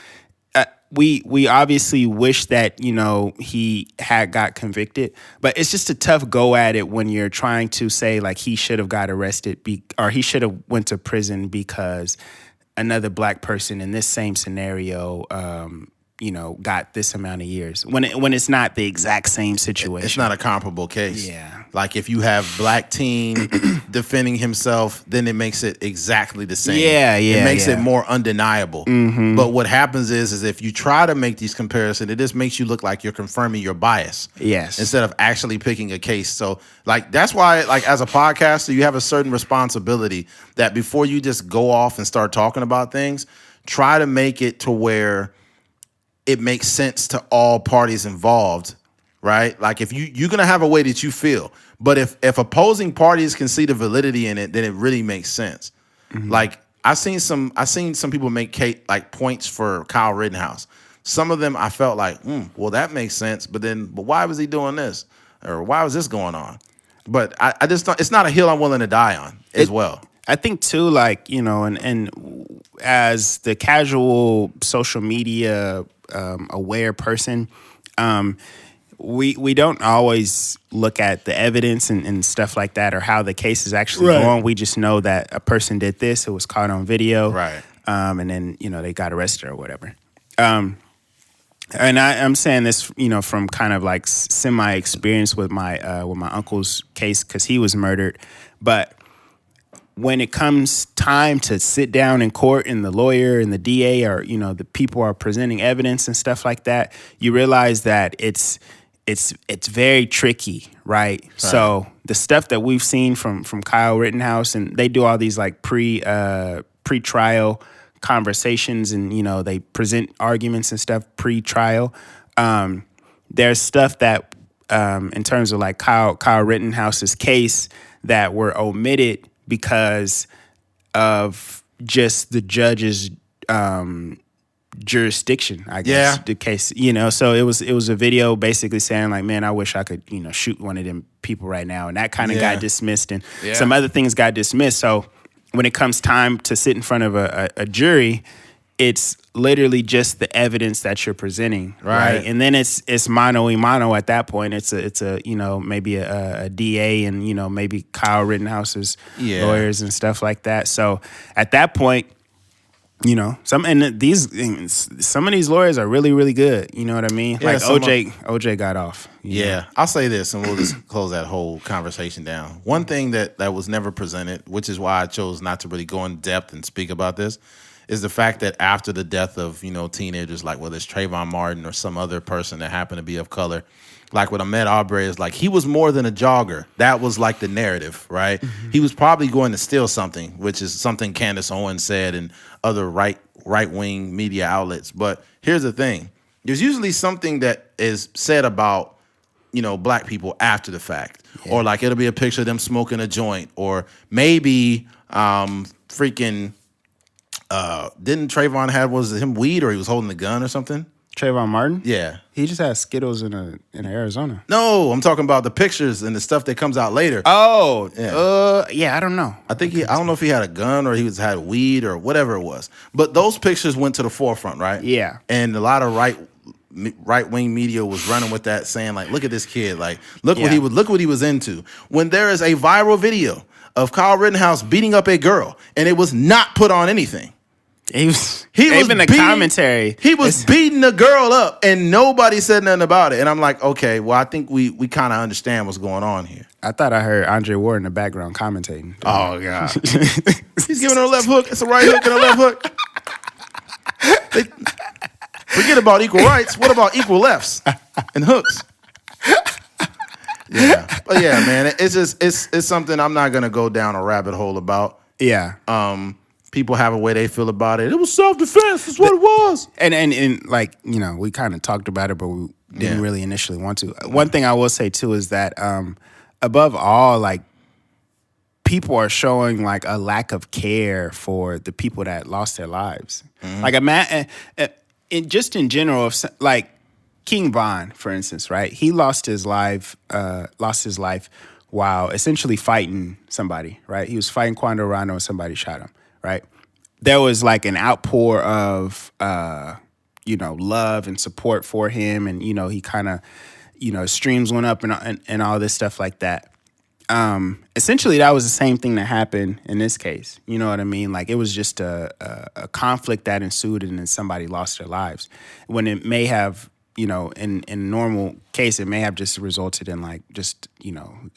We obviously wish that he had got convicted, but it's just a tough go at it when you're trying to say like he should have got arrested or he should have went to prison because another black person in this same scenario got this amount of years when it's not the exact same situation. It's not a comparable case. Yeah. Like if you have black teen defending himself, then it makes it exactly the same. Yeah. It makes it more undeniable. But what happens is if you try to make these comparisons, it just makes you look like you're confirming your bias. Yes. Instead of actually picking a case. So like that's why, like, as a podcaster, you have a certain responsibility that before you just go off and start talking about things, try to make it to where it makes sense to all parties involved, right? Like if you're gonna have a way that you feel, but if opposing parties can see the validity in it, then it really makes sense. Like I seen some people make points for Kyle Rittenhouse. Some of them I felt like, well, that makes sense, but why was he doing this, or why was this going on? But I just don't. It's not a hill I'm willing to die on as well. I think too, like and as the casual social media aware person, we don't always look at the evidence and stuff like that, or how the case is actually going. We just know that a person did this, it was caught on video, right? And then they got arrested or whatever. And I'm saying this, from kind of like semi experience with my uncle's case, because he was murdered, but when it comes time to sit down in court and the lawyer and the DA or, the people are presenting evidence and stuff like that, you realize that it's very tricky, right? So the stuff that we've seen from Kyle Rittenhouse, and they do all these like pre-trial conversations, and, they present arguments and stuff pre-trial. There's stuff that, in terms of like Kyle Rittenhouse's case, that were omitted because of just the judge's jurisdiction, I guess. Yeah. The case, so it was a video basically saying like, man, I wish I could, shoot one of them people right now. And that kind of got dismissed, and some other things got dismissed. So when it comes time to sit in front of a jury, it's literally just the evidence that you're presenting, right? And then it's mano a mano at that point. It's a maybe a DA and maybe Kyle Rittenhouse's lawyers and stuff like that. So at that point, You know, some of these lawyers are really, really good. You know what I mean? Yeah, like OJ got off. Yeah, I'll say this, and we'll just close that whole conversation down. One thing that was never presented, which is why I chose not to really go in depth and speak about this, is the fact that after the death of, teenagers, like whether it's Trayvon Martin or some other person that happened to be of color, like with Ahmaud Arbery, is like he was more than a jogger. That was like the narrative, right? Mm-hmm. He was probably going to steal something, which is something Candace Owens said and other right-wing media outlets. But here's the thing. There's usually something that is said about, black people after the fact. Yeah. Or like it'll be a picture of them smoking a joint. Or maybe didn't Trayvon was it him weed or he was holding a gun or something? Trayvon Martin? Yeah. He just has Skittles in Arizona. No, I'm talking about the pictures and the stuff that comes out later. Oh, yeah, I don't know. I don't know if he had a gun or had weed or whatever it was. But those pictures went to the forefront, right? Yeah. And a lot of right-wing media was running with that, saying like, look at this kid, like look what he was into. When there is a viral video of Kyle Rittenhouse beating up a girl and it was not put on anything. He was even the commentary. He was beating the girl up, and nobody said nothing about it. And I'm like, okay, well, I think we kind of understand what's going on here. I thought I heard Andre Ward in the background commentating. Oh God, he's giving her a left hook. It's a right hook and a left hook. Forget about equal rights. What about equal lefts and hooks? Yeah, but yeah, man, it's something I'm not gonna go down a rabbit hole about. Yeah. People have a way they feel about it. It was self-defense. That's what it was. And like, we kind of talked about it, but we didn't really initially want to. One thing I will say, too, is that above all, like, people are showing, like, a lack of care for the people that lost their lives. Mm-hmm. Like, just in general, like, King Von, for instance, right? He lost his life while essentially fighting somebody, right? He was fighting Quando Rondo and somebody shot him. Right, there was like an outpour of love and support for him, and he kind of streams went up and all this stuff like that. Essentially, that was the same thing that happened in this case. You know what I mean? Like it was just a conflict that ensued, and then somebody lost their lives when it may have. In a normal case, it may have just resulted in like just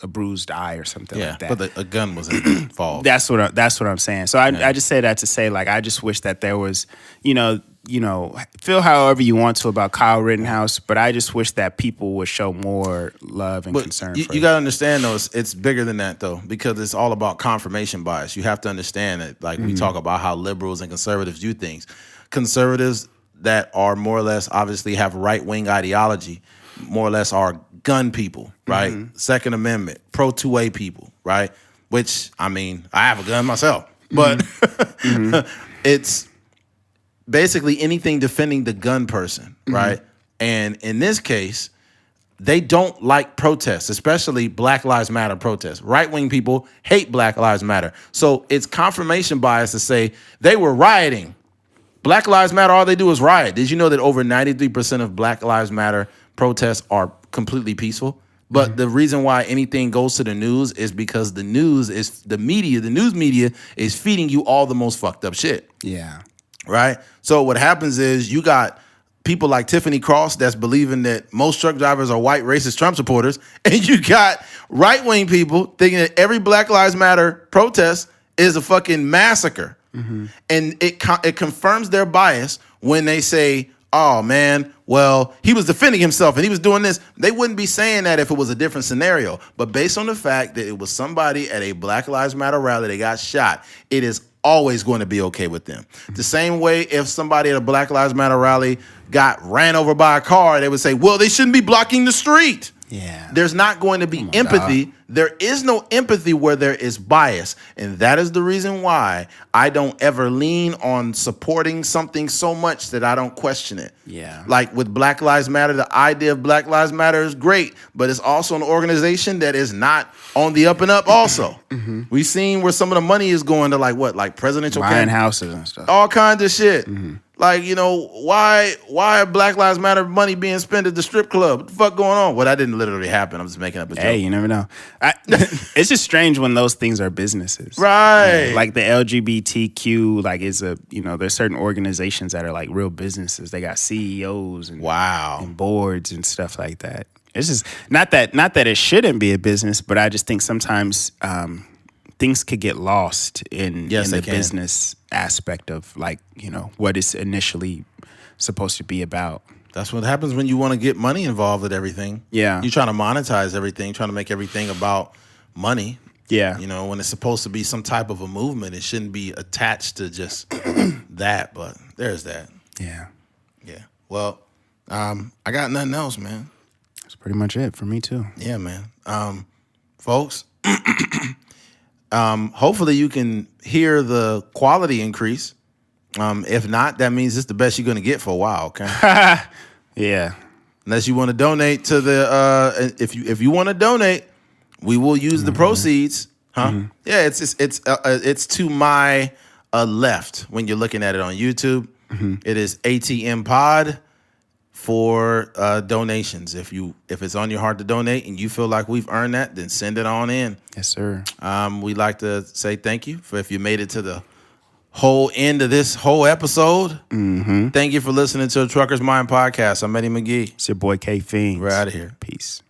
a bruised eye or something like that. But a gun was involved. That's what I'm saying. So I just say that to say like I just wish that there was feel however you want to about Kyle Rittenhouse, but I just wish that people would show more love and concern. You got to understand though, it's bigger than that though, because it's all about confirmation bias. You have to understand that like we talk about how liberals and conservatives do things. Conservatives that are more or less obviously have right-wing ideology, more or less are gun people, right? Mm-hmm. Second Amendment, pro-2A people, right? Which, I mean, I have a gun myself. But it's basically anything defending the gun person, right? And in this case, they don't like protests, especially Black Lives Matter protests. Right-wing people hate Black Lives Matter. So it's confirmation bias to say they were rioting. Black Lives Matter, all they do is riot. Did you know that over 93% of Black Lives Matter protests are completely peaceful? But the reason why anything goes to the news is because the news media is feeding you all the most fucked up shit. Yeah. Right? So what happens is you got people like Tiffany Cross that's believing that most truck drivers are white racist Trump supporters, and you got right-wing people thinking that every Black Lives Matter protest is a fucking massacre. Mm-hmm. And it confirms their bias when they say, oh, man, well, he was defending himself and he was doing this. They wouldn't be saying that if it was a different scenario. But based on the fact that it was somebody at a Black Lives Matter rally that got shot, it is always going to be okay with them. Mm-hmm. The same way if somebody at a Black Lives Matter rally got ran over by a car, they would say, well, they shouldn't be blocking the street. Yeah. There's not going to be empathy. God. There is no empathy where there is bias. And that is the reason why I don't ever lean on supporting something so much that I don't question it. Yeah. Like with Black Lives Matter, the idea of Black Lives Matter is great, but it's also an organization that is not on the up and up also. We've seen where some of the money is going to like presidential buying houses and stuff. All kinds of shit. Like, why are Black Lives Matter money being spent at the strip club? What the fuck going on? Well, that didn't literally happen. I'm just making up a joke. Hey, you never know. It's just strange when those things are businesses. Right. Like the LGBTQ, like there's certain organizations that are like real businesses. They got CEOs and and boards and stuff like that. It's just not that it shouldn't be a business, but I just think sometimes things could get lost in the business aspect of like, what it's initially supposed to be about. That's what happens when you want to get money involved with everything. Yeah. You're trying to monetize everything, trying to make everything about money. Yeah. When it's supposed to be some type of a movement, it shouldn't be attached to just that, but there's that. Yeah. Yeah. Well, I got nothing else, man. That's pretty much it for me too. Yeah, man. Folks, hopefully you can hear the quality increase. If not, that means it's the best you're going to get for a while, okay? Yeah. Unless you want to donate to the if you want to donate, we will use the proceeds. Huh? Mm-hmm. Yeah, it's to my left when you're looking at it on YouTube. Mm-hmm. It is ATMPOD for donations. If it's on your heart to donate and you feel like we've earned that, then send it on in. Yes, sir. We'd like to say thank you for if you made it to the whole end of this whole episode. Mm-hmm. Thank you for listening to the Trucker's Mind podcast. I'm Eddie McGee. It's your boy K Fiends. We're out of here. Peace.